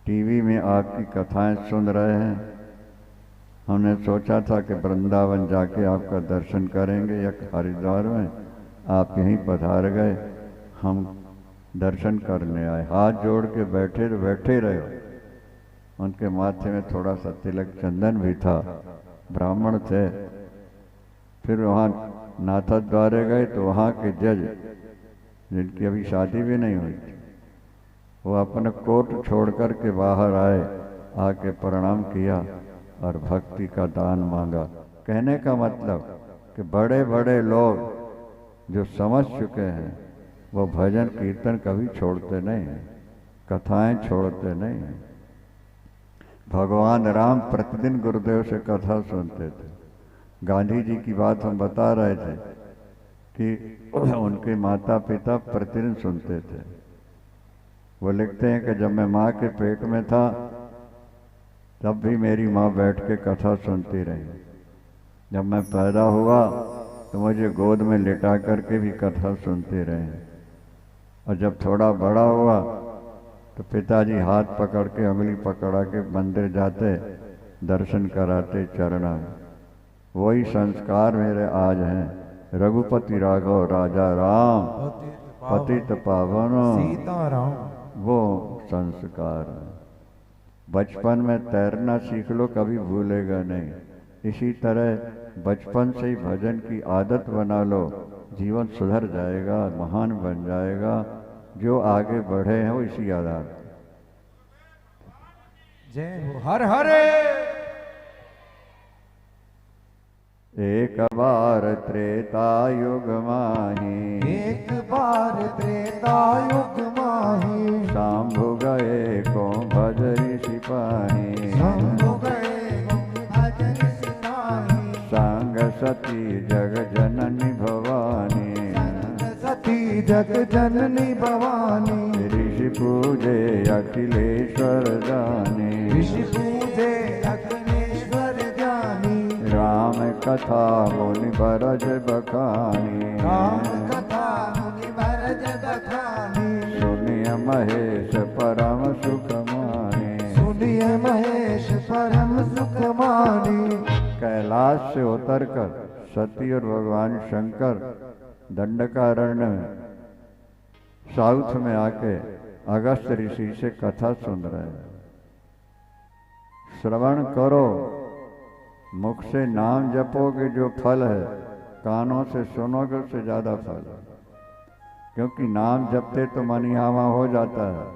टीवी में आपकी कथाएं सुन रहे हैं, हमने सोचा था कि वृंदावन जाके आपका दर्शन करेंगे या हरिद्वार में, आप यहीं पधार गए, हम दर्शन करने आए। हाथ जोड़ के बैठे रहे। उनके माथे में थोड़ा सा तिलक चंदन भी था, ब्राह्मण थे। फिर वहाँ नाथा द्वारे गए तो वहाँ के जज, जिनकी अभी शादी भी नहीं हुई थी, वो अपना कोट छोड़ कर के बाहर आए, आके प्रणाम किया और भक्ति का दान मांगा। कहने का मतलब कि बड़े बड़े लोग जो समझ चुके हैं वो भजन कीर्तन कभी छोड़ते नहीं हैं, कथाएं छोड़ते नहीं हैं। भगवान राम प्रतिदिन गुरुदेव से कथा सुनते थे। गांधी जी की बात हम बता रहे थे कि उनके माता पिता प्रतिदिन सुनते थे। वो लिखते हैं कि जब मैं माँ के पेट में था तब भी मेरी माँ बैठ के कथा सुनती रही। जब मैं पैदा हुआ तो मुझे गोद में लिटा करके भी कथा सुनते रहे। और जब थोड़ा बड़ा हुआ तो पिताजी हाथ पकड़ के उंगली पकड़ा के मंदिर जाते, दर्शन कराते चरणा में। वही संस्कार मेरे आज हैं। रघुपति राघव राजा राम, पतित पावन सीताराम, वो संस्कार है। बचपन में तैरना सीख लो, कभी भूलेगा नहीं। इसी तरह बचपन से ही भजन की आदत बना लो, जीवन सुधर जाएगा, महान बन जाएगा। जो आगे बढ़े हैं वो इसी आधार। जय हो हर हरे। एक बार त्रेता युग माही, एक बार त्रेता युग माही, शंभु गए को भजरी सिपाही, शंभु गए भजन सिपाही, संग सती जग जननी भवानी, सती जग जननी भवानी, ऋषि पूजे अखिलेश्वर जानी, ऋषि पूजे अखिलेश्वर जानी, राम कथा मुनि बरज बखानी, राम कथा मुनि बरज बखानी, सुनिय महेश परम सुख मानी, सुनिए महेश परम सुख मानी। कैलाश से उतरकर सती और भगवान शंकर दंडकारण्य में साउथ में आके अगस्त ऋषि से कथा सुन रहे हैं। श्रवण करो, मुख से नाम जपोगे जो फल है, कानों से सुनोगे उससे ज़्यादा फल है। क्योंकि नाम जपते तो मनिहावा हो जाता है,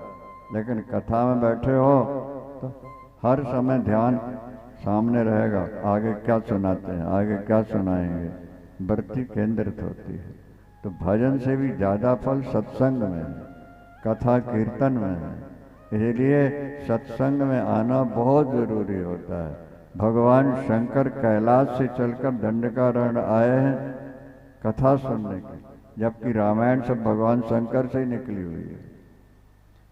लेकिन कथा में बैठे हो तो हर समय ध्यान सामने रहेगा, आगे क्या सुनाते हैं, आगे क्या सुनाएंगे, वृत्ति केंद्रित होती है। तो भजन से भी ज़्यादा फल सत्संग में है, कथा कीर्तन में है। इसलिए सत्संग में आना बहुत ज़रूरी होता है। भगवान शंकर कैलाश से चलकर दंडकारण्य आए हैं कथा सुनने के, जबकि रामायण सब भगवान शंकर से ही निकली हुई है।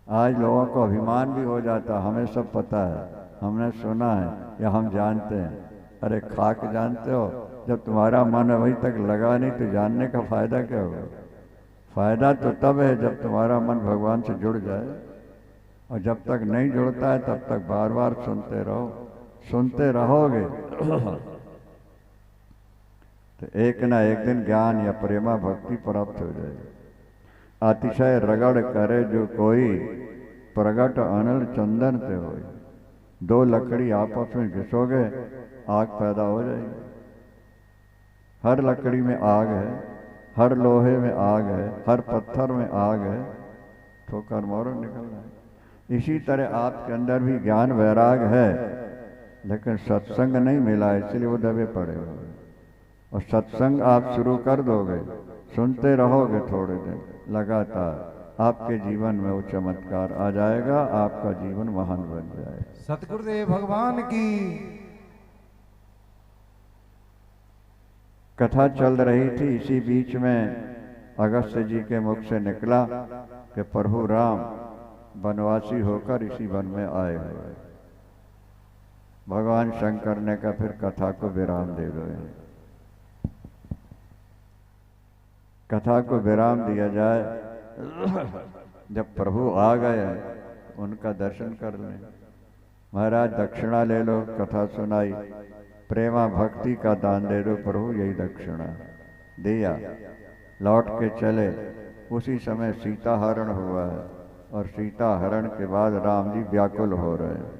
आज लोगों को अभिमान भी हो जाता, हमें सब पता है, हमने सुना है या हम जानते हैं। अरे खाक जानते हो, जब तुम्हारा मन अभी तक लगा नहीं तो जानने का फायदा क्या होगा? फायदा तो तब है जब तुम्हारा मन भगवान से जुड़ जाए, और जब तक नहीं जुड़ता है तब तक बार बार सुनते रहो। सुनते रहोगे तो एक ना एक दिन ज्ञान या प्रेमा भक्ति प्राप्त हो जाएगी। अतिशय रगड़ करे जो कोई, प्रगट अनल चंदन ते होई। दो लकड़ी आपस में घिसोगे आग पैदा हो जाएगी। हर लकड़ी में आग है, हर लोहे में आग है, हर पत्थर में आग है, तो कर्मौर निकल रहा है। इसी तरह आपके अंदर भी ज्ञान वैराग है, लेकिन सत्संग नहीं मिला, इसलिए वो दबे पड़े हुए। और सत्संग आप शुरू कर दोगे, सुनते रहोगे थोड़े दिन लगातार, आपके जीवन में वो चमत्कार आ जाएगा, आपका जीवन महान बन जाएगा। सतगुरुदेव भगवान की। कथा चल रही थी, इसी बीच में अगस्त्य जी के मुख से निकला कि प्रभु राम वनवासी होकर इसी वन में आए हुए। भगवान शंकर ने कहा फिर कथा को विराम दे दो। कथा को विराम दिया जाए, जब प्रभु आ गए उनका दर्शन कर लें। महाराज दक्षिणा ले लो, कथा सुनाई, प्रेमा भक्ति का दान दे दो प्रभु, यही दक्षिणा दिया। लौट के चले, उसी समय सीता हरण हुआ है, और सीता हरण के बाद राम जी व्याकुल हो रहे हैं।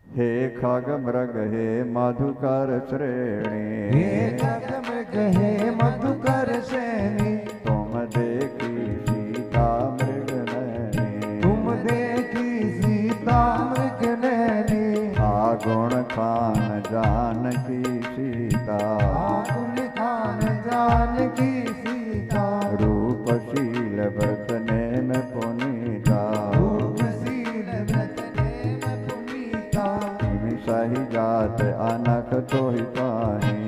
हे खग मृग हे मधुकर श्रेणी, हे खग मृग हे मधुकर श्रेणी, तुम देखी सीता मृग नैनी, तुम देखी सीता मृग नैनी, आगुण खान जानकी सीता, आगुन खान जानकी सीता, रूपशील व्रत नेम पुनीता, रूपशील व्रत नेम पुनीता, हिमि सही जात अनक तो ही पाही,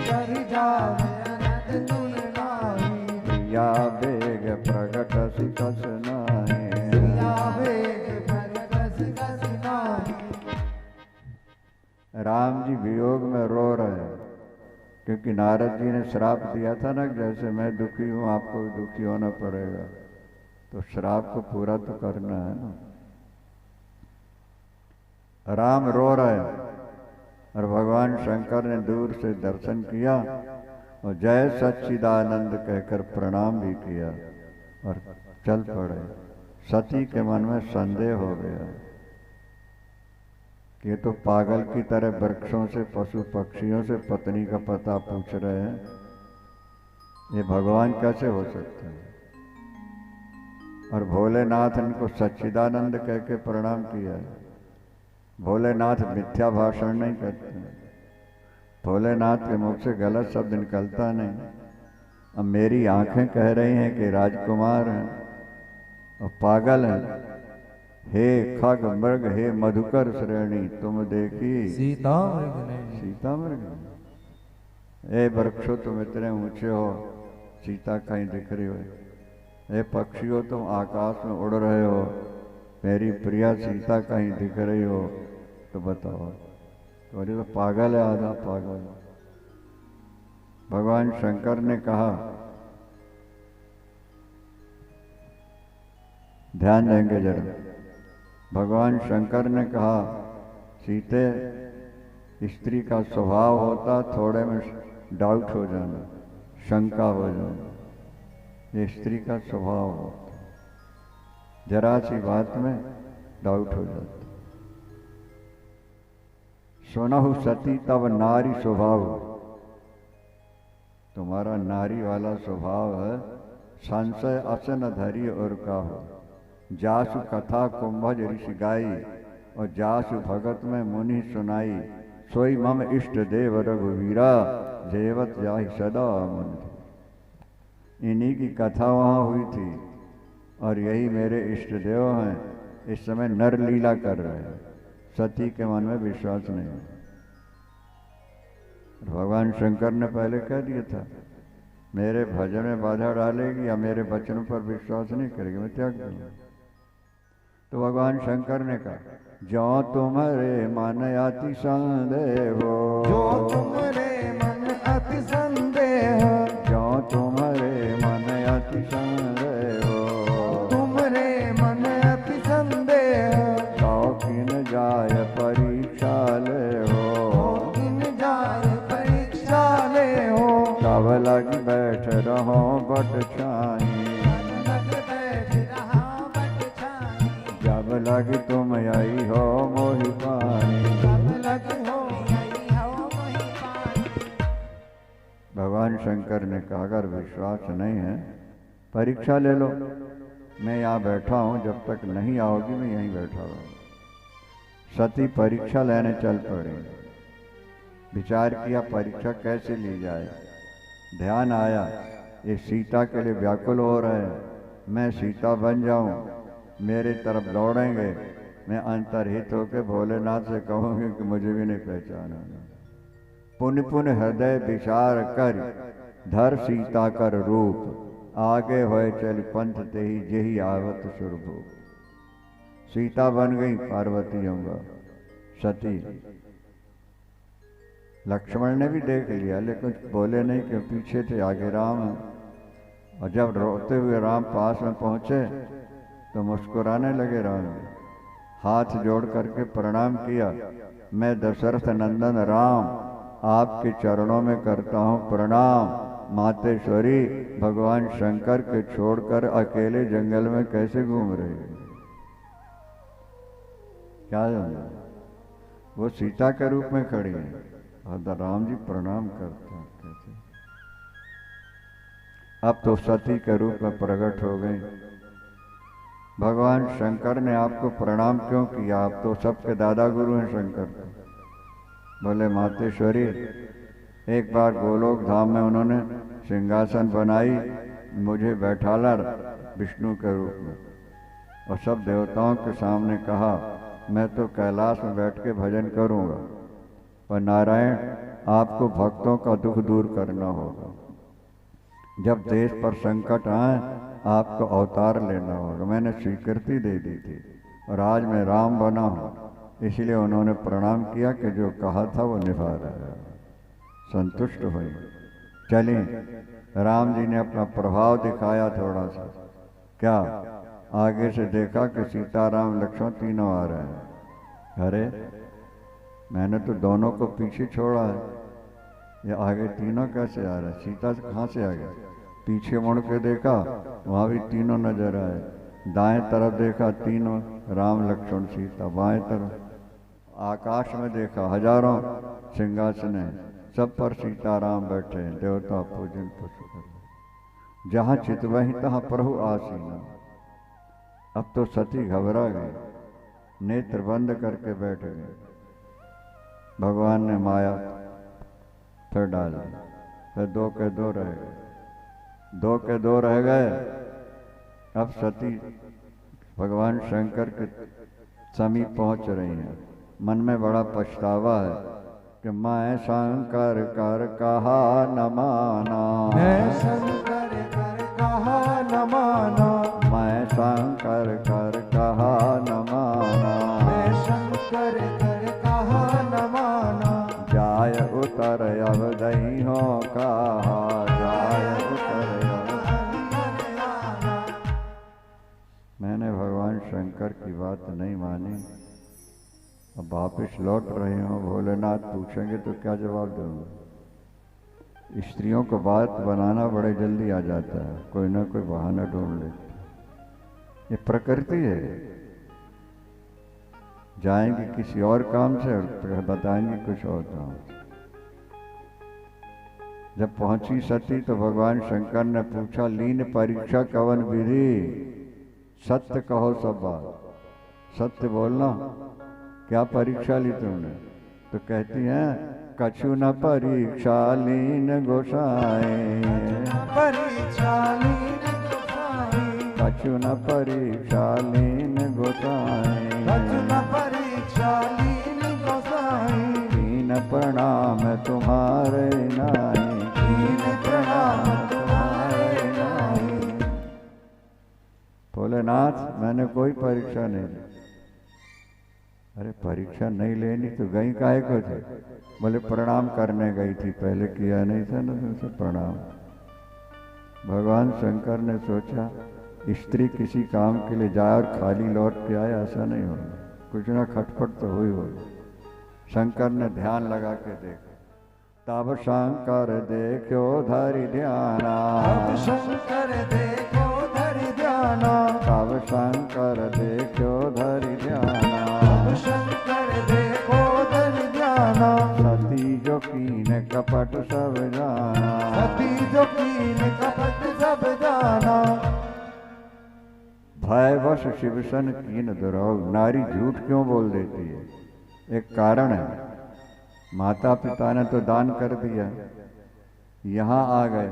सही जात अनक तुल नाही, प्रिया बेग प्रगट सिकस नाही, प्रिया वेग प्रगट सिकस नाही। राम जी वियोग में रो रहे हैं, क्योंकि नारद जी ने श्राप दिया था ना, जैसे मैं दुखी हूं आपको भी दुखी होना पड़ेगा, तो श्राप को पूरा तो करना है ना। राम रो रहे हैं, और भगवान शंकर ने दूर से दर्शन किया और जय सच्चिदानंद कहकर प्रणाम भी किया और चल पड़े। सती के मन में संदेह हो गया कि ये तो पागल की तरह वृक्षों से, पशु पक्षियों से पत्नी का पता पूछ रहे हैं, ये भगवान कैसे हो सकते हैं। और भोलेनाथ इनको सच्चिदानंद कह के प्रणाम किया है। भोलेनाथ मिथ्या भाषण नहीं करते हैं, भोलेनाथ के मुख से गलत शब्द निकलता नहीं। अब मेरी आंखें कह रही हैं कि राजकुमार हैं और पागल हैं। हे खग मृग हे मधुकर श्रेणी, तुम देखी सीता मृग नैनी, सीता मृग। ए वृक्षो तुम इतने ऊंचे हो, सीता कहीं दिख रही हो। ए पक्षियों तुम आकाश में उड़ रहे हो, मेरी प्रिया सीता कहीं दिख रही हो, तो बताओ। तो अरे तो पागल है, आधा पागल। भगवान शंकर ने कहा, ध्यान देंगे जरा। भगवान शंकर ने कहा, सीते स्त्री का स्वभाव होता थोड़े में डाउट हो जाना, शंका हो जाना, ये स्त्री का स्वभाव होता, जरा सी बात में डाउट हो जाता। सुनहु सती तब नारी स्वभाव, तुम्हारा नारी वाला स्वभाव है, संशय असन धरी और का हो। जासु कथा कुंभज ऋषि गाई, और जासु भगत में मुनि सुनाई, सोई मम इष्ट देव रघुवीरा, जेवत जाहि सदा मन। इन्हीं की कथा वहाँ हुई थी, और यही मेरे इष्ट देव हैं। इस समय नर लीला कर रहे हैं, सती के मन में विश्वास नहीं। भगवान शंकर ने पहले कह दिया था, मेरे भजन में बाधा डालेगी या मेरे वचनों पर विश्वास नहीं करेगी, मैं त्याग दूंगा। तो भगवान शंकर ने कहा, जो तुम्हारे मन अति संदेह हो, जो तुम्हारे मन अति संदेह, जो तुम्हारे मन अति संदेह हो, तुम्हारे मन अति संदेह, शौकीन जाय परीक्षा ले हो, शौकीन जाय परीक्षा ले हो, तब लगी बैठ बैठ रहो बट छाई, जब लग तुम आई हो मोहि पाई। भगवान शंकर ने कहा अगर विश्वास नहीं है परीक्षा ले लो, मैं यहाँ बैठा हूँ, जब तक नहीं आओगी मैं यहीं बैठा रहूँगा। सती परीक्षा लेने चल पड़ी। विचार किया परीक्षा कैसे ली जाए। ध्यान आया ये सीता के लिए व्याकुल हो रहे हैं, मैं सीता बन जाऊं, मेरी तरफ दौड़ेंगे, मैं अंतर्हित होकर भोलेनाथ से कहूँगी कि मुझे भी नहीं पहचाना। पुण्य पुण्य हृदय विचार कर धर सीता कर रूप, आगे होए चल पंथ ते ही जेही आवत सुरभूप। सीता बन गई पार्वती होगा सती। लक्ष्मण ने भी देख लिया लेकिन कुछ बोले नहीं कि पीछे थे, आगे राम। और जब रोते हुए राम पास में पहुंचे तो मुस्कुराने लगे राम जी, हाथ जोड़ करके प्रणाम किया। मैं दशरथ नंदन राम आपके चरणों में करता हूँ प्रणाम। मातेश्वरी भगवान शंकर के छोड़कर अकेले जंगल में कैसे घूम रही है? क्या जानना, वो सीता के रूप में खड़ी है और राम जी प्रणाम करते हैं कहते। अब तो सती के रूप में प्रकट हो गई। भगवान शंकर ने आपको प्रणाम क्यों किया? आप तो सबके दादा गुरु हैं शंकर। बोले मातेश्वरी एक बार गोलोक धाम में उन्होंने सिंहासन बनाई, मुझे बैठाला विष्णु के रूप में, और सब देवताओं के सामने कहा मैं तो कैलाश में बैठ के भजन करूंगा, पर नारायण आपको भक्तों का दुख दूर करना होगा। जब देश पर संकट आए आपको अवतार लेना होगा। मैंने स्वीकृति दे दी थी और आज मैं राम बना हूँ, इसलिए उन्होंने प्रणाम किया कि जो कहा था वो निभा रहा है। संतुष्ट हुई। चली राम जी ने अपना प्रभाव दिखाया थोड़ा सा। क्या आगे से देखा कि सीताराम लक्ष्मण तीनों आ रहे हैं। अरे मैंने तो दोनों को पीछे छोड़ा है, ये आगे तीनों कैसे आ रहे हैं? सीता से कहाँ से आ गए? पीछे मुड़ के देखा वहाँ भी तीनों नजर आए। दाएं तरफ देखा तीनों राम लक्ष्मण सीता। बाएं तरफ आकाश में देखा हजारों सिंहासन हैं, सब पर सीताराम बैठे हैं, देवता पूजन पुष्प कर। जहाँ चित वहीं तहाँ प्रभु आसीना। अब तो सती घबरा गई, नेत्र बंद करके बैठ गए। भगवान ने माया फिर डाल दी, फिर दो के दो रह गए, दो के दो रह गए। अब सती भगवान शंकर के समीप पहुंच रही हैं। मन में बड़ा पछतावा है कि मैं शंकर कर कहा न माना, मैं शंकर कर कहा न माना, मैं शंकर कर कहा न माना, मैं शंकर कर कहा न माना। जाय उतर अब दही हो कहा, जाय उतर अब। मैंने भगवान शंकर की बात नहीं मानी। अब वापिस लौट रहे हो, भोलेनाथ पूछेंगे तो क्या जवाब दूंगा? स्त्रियों को बात बनाना बड़े जल्दी आ जाता है, कोई ना कोई बहाना ढूंढ लेते। ये प्रकृति है। जाएंगे किसी और काम से और बताएंगे कुछ और काम से। जब पहुंची सती तो भगवान शंकर ने पूछा लीन परीक्षा कवन विधि, सत्य कहो सब बात, सत्य बोलना। क्या परीक्षा ली तुमने? तो कहती हैं कछु न परीक्षा लीन गोसाई, परीक्षा लीन गोसाई, कछु न परीक्षा लीन गोसाई, कछु न परीक्षा लीन गोसाई। दीन प्रणाम तुम्हारे नाई, दीन प्रणाम तुम्हारे नाई। भोलेनाथ मैंने कोई परीक्षा नहीं ली। अरे परीक्षा नहीं लेनी तो गई काहे को थे? बोले प्रणाम करने गई थी, पहले किया नहीं था ना तुमसे प्रणाम। भगवान शंकर ने सोचा स्त्री किसी काम के लिए जाए और खाली लौट के आए, ऐसा नहीं होगा, कुछ ना खटपट तो हुई होगी। शंकर ने ध्यान लगा के देखा, तब शंकर देखो धरि ध्याना, अब शंकर देखो धरि ध्याना, तब शंकर देखो धरि ध्याना, अब शंकर देखो धरि ध्याना, सती जो कीन कपट सब जाना, सती जो कीन कपट सब जाना, भयवश शिवसन कीन दुराऊ। नारी झूठ क्यों बोल देती है? एक कारण है, माता पिता ने तो दान कर दिया, यहाँ आ गए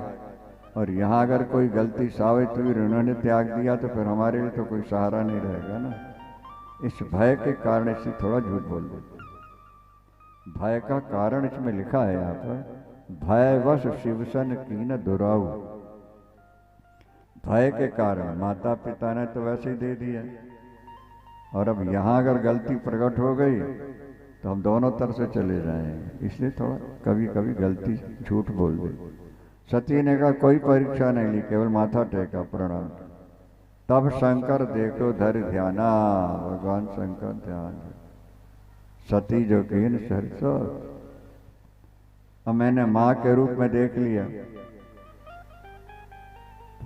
और यहाँ अगर कोई गलती साबित हुई, उन्होंने त्याग दिया तो फिर हमारे लिए तो कोई सहारा नहीं रहेगा ना। इस भय के कारण इससे थोड़ा झूठ बोल देते। भय का कारण इसमें लिखा है यहाँ पर, भयवश शिवसन कीन दुराऊ। भय के कारण माता पिता ने तो वैसे ही दे दिया, और अब यहाँ अगर गलती प्रकट हो गई तो हम दोनों तरफ से चले जाएंगे, इसलिए थोड़ा कभी कभी गलती झूठ बोल दे। सती ने कहा कोई परीक्षा नहीं ली, केवल माथा टेका, प्रणाम। तब शंकर देखो धरि ध्याना, भगवान शंकर ध्यान। सती जो कीन सरसो, अब मैंने माँ के रूप में देख लिया,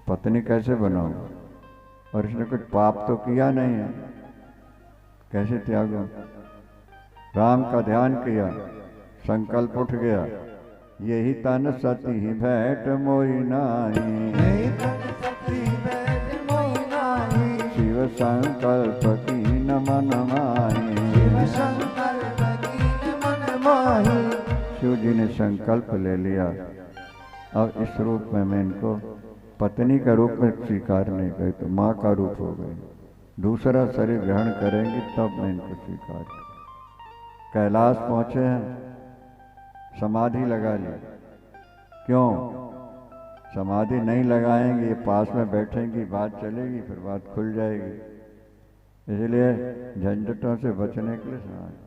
पत्नी कैसे बनाऊं? और इसने कुछ पाप तो किया नहीं है, कैसे त्यागूं? राम का ध्यान किया, संकल्प उठ गया, यही तन सती ही भेंट मोई नाही, यही तन सती भेंट मोई नाही, शिव संकल्प कीन मन माही, शिव संकल्प कीन मन माही। शिव जी ने संकल्प ले लिया, अब इस रूप में मैं इनको पत्नी का रूप में स्वीकार नहीं करी तो माँ का रूप हो गई, दूसरा शरीर ग्रहण करेंगे तब मैं इनको स्वीकार करूं। कैलाश पहुंचे हैं, समाधि लगा ली। क्यों? समाधि नहीं लगाएंगे, ये पास में बैठेंगी, बात चलेगी, फिर बात खुल जाएगी, इसलिए झंझटों से बचने के लिए समाधि।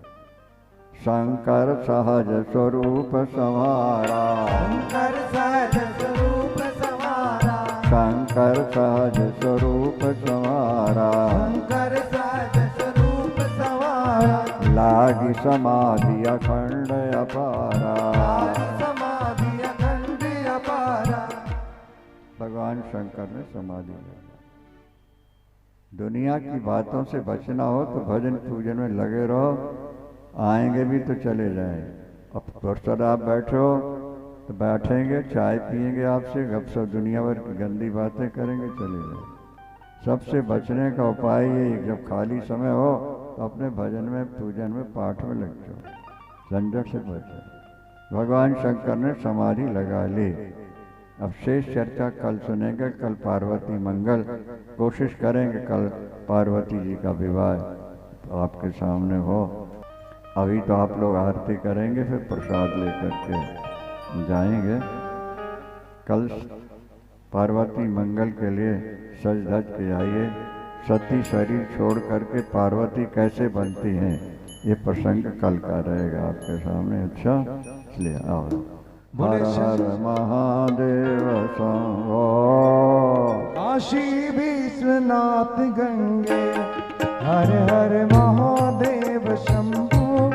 शंकर सहज स्वरूप संवारा, शंकर सहज स्वरूप संवारा, शंकर सहज स्वरूप संवारा, शंकर सहज स्वरूप संवारा, लागी समाधि अखंड अपारा, समाधि अखंड अपारा। भगवान शंकर ने समाधि ली। दुनिया की बातों से बचना हो तो भजन पूजन में लगे रहो, आएंगे भी तो चले जाएंगे। अब दोस्तों आप बैठो तो बैठेंगे, चाय पिएंगे, आपसे गपशप दुनिया भर की गंदी बातें करेंगे, चले जाएंगे। सबसे बचने का उपाय ये, जब खाली समय हो तो अपने भजन में, पूजन में, पाठ में लग जाओ, झंझट से बचो। भगवान शंकर ने समाधि लगा ली। अब शेष चर्चा कल सुनेंगे, कल पार्वती मंगल, कोशिश करेंगे कल पार्वती जी का विवाह आपके सामने हो। अभी तो आप लोग आरती करेंगे, फिर प्रसाद लेकर के जाएंगे। कल पार्वती मंगल के लिए सज धज के आइए। सती शरीर छोड़ करके पार्वती कैसे बनती हैं, ये प्रसंग कल का रहेगा आपके सामने। अच्छा, इसलिए आओ। हर हर महादेव शंभो, काशी विश्वनाथ गंगे, हर हर महादेव शंभु,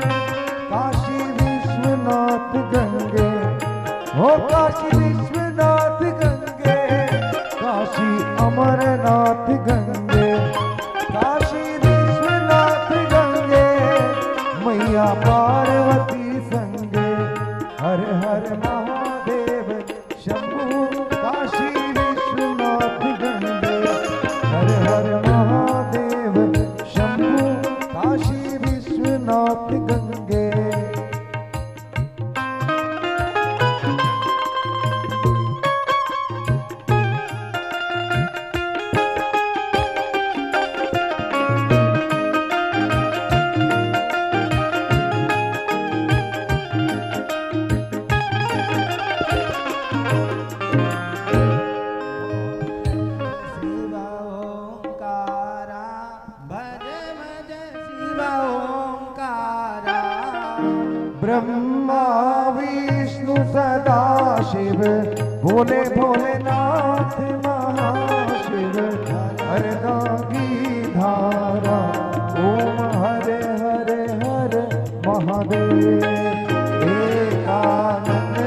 काशी विश्वनाथ गंगे, हो काशी विश्वनाथ गंगे, काशी अमरनाथ गंगे, काशी विश्वनाथ गंगे, मैया पार्वती संगे, हर हर महादेव शंभु, काशी विश्वनाथ गंगे, हर हर महादेव शंभु, काशी विश्वनाथ गंगे। ब्रह्मा विष्णु सदा शिव, भोले भोलेनाथ महाशिव, हरदागी धारा, ओम हरे हरे हरे महादेव, एकानंद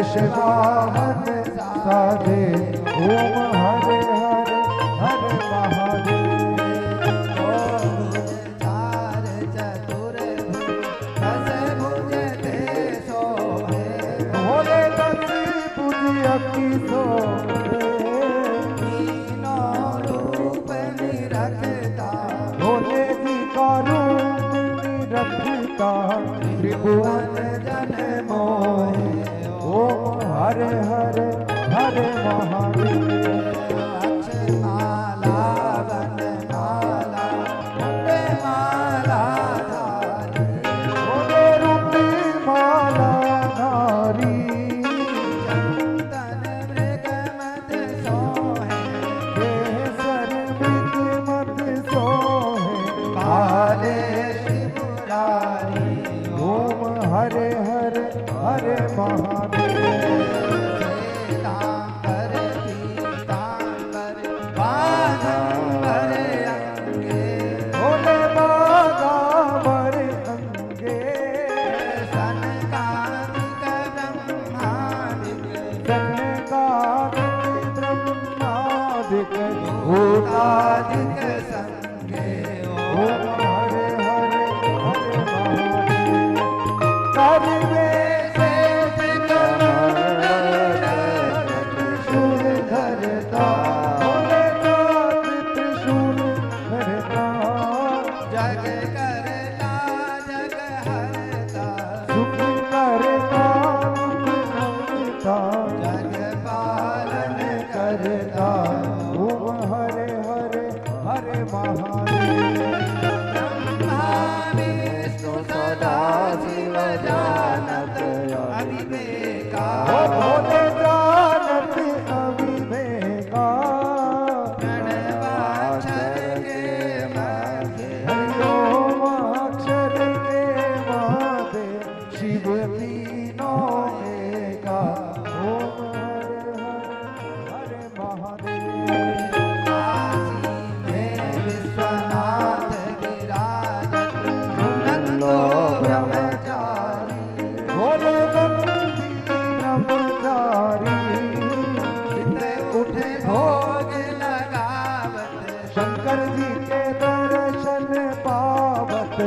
वाहन साधे ओम हरे हरे हरे महादेव। चार चतुर्भुज दस भुज ते सोहे भोले दस भुज अति सोहे तीनों रूप निरखता भोले जी का रूप निरखता त्रिभुवन जन मोहे ओम हरे हरे हरे महादेव। अक्षमाला वनमाला मुंडमाला धारी भोले रूप माला धारी चंदन मृग मद सोहे केसर मृग मद सोहे काले त्रिपुरारी ओम हरे हरे हरे महादेव। श्वेतांबर पीतांबर बाघंबर अंगे भोले बागावर अंगे सनकादिक ब्रह्मादिक सनकादिक ब्रह्मादिक भूतादिक भूतादिक संगे ओम हरे हरे हरे महादेव। करिवे त्रिशूल धरता भोले नाथ त्रिशूल धरता जग करता जग हरता सुख करता दुख हरता जग पालन करता ओम हरे हरे हरे महादेव। ब्रह्मा विष्णु सदा शिव जानत अविवेका ओ भोले जानत अविवेका प्रणवाक्षर के मध्य हरिओम अक्षर के माते शिव तीनों एका ओम हरे हरे हरे महादेव। काशी में विश्वनाथ विराजत नंदो ब्रह्मचारी भोले नंदी ब्रह्मचारी चित्र उठे भोग लगावत शंकर जी के दर्शन पावत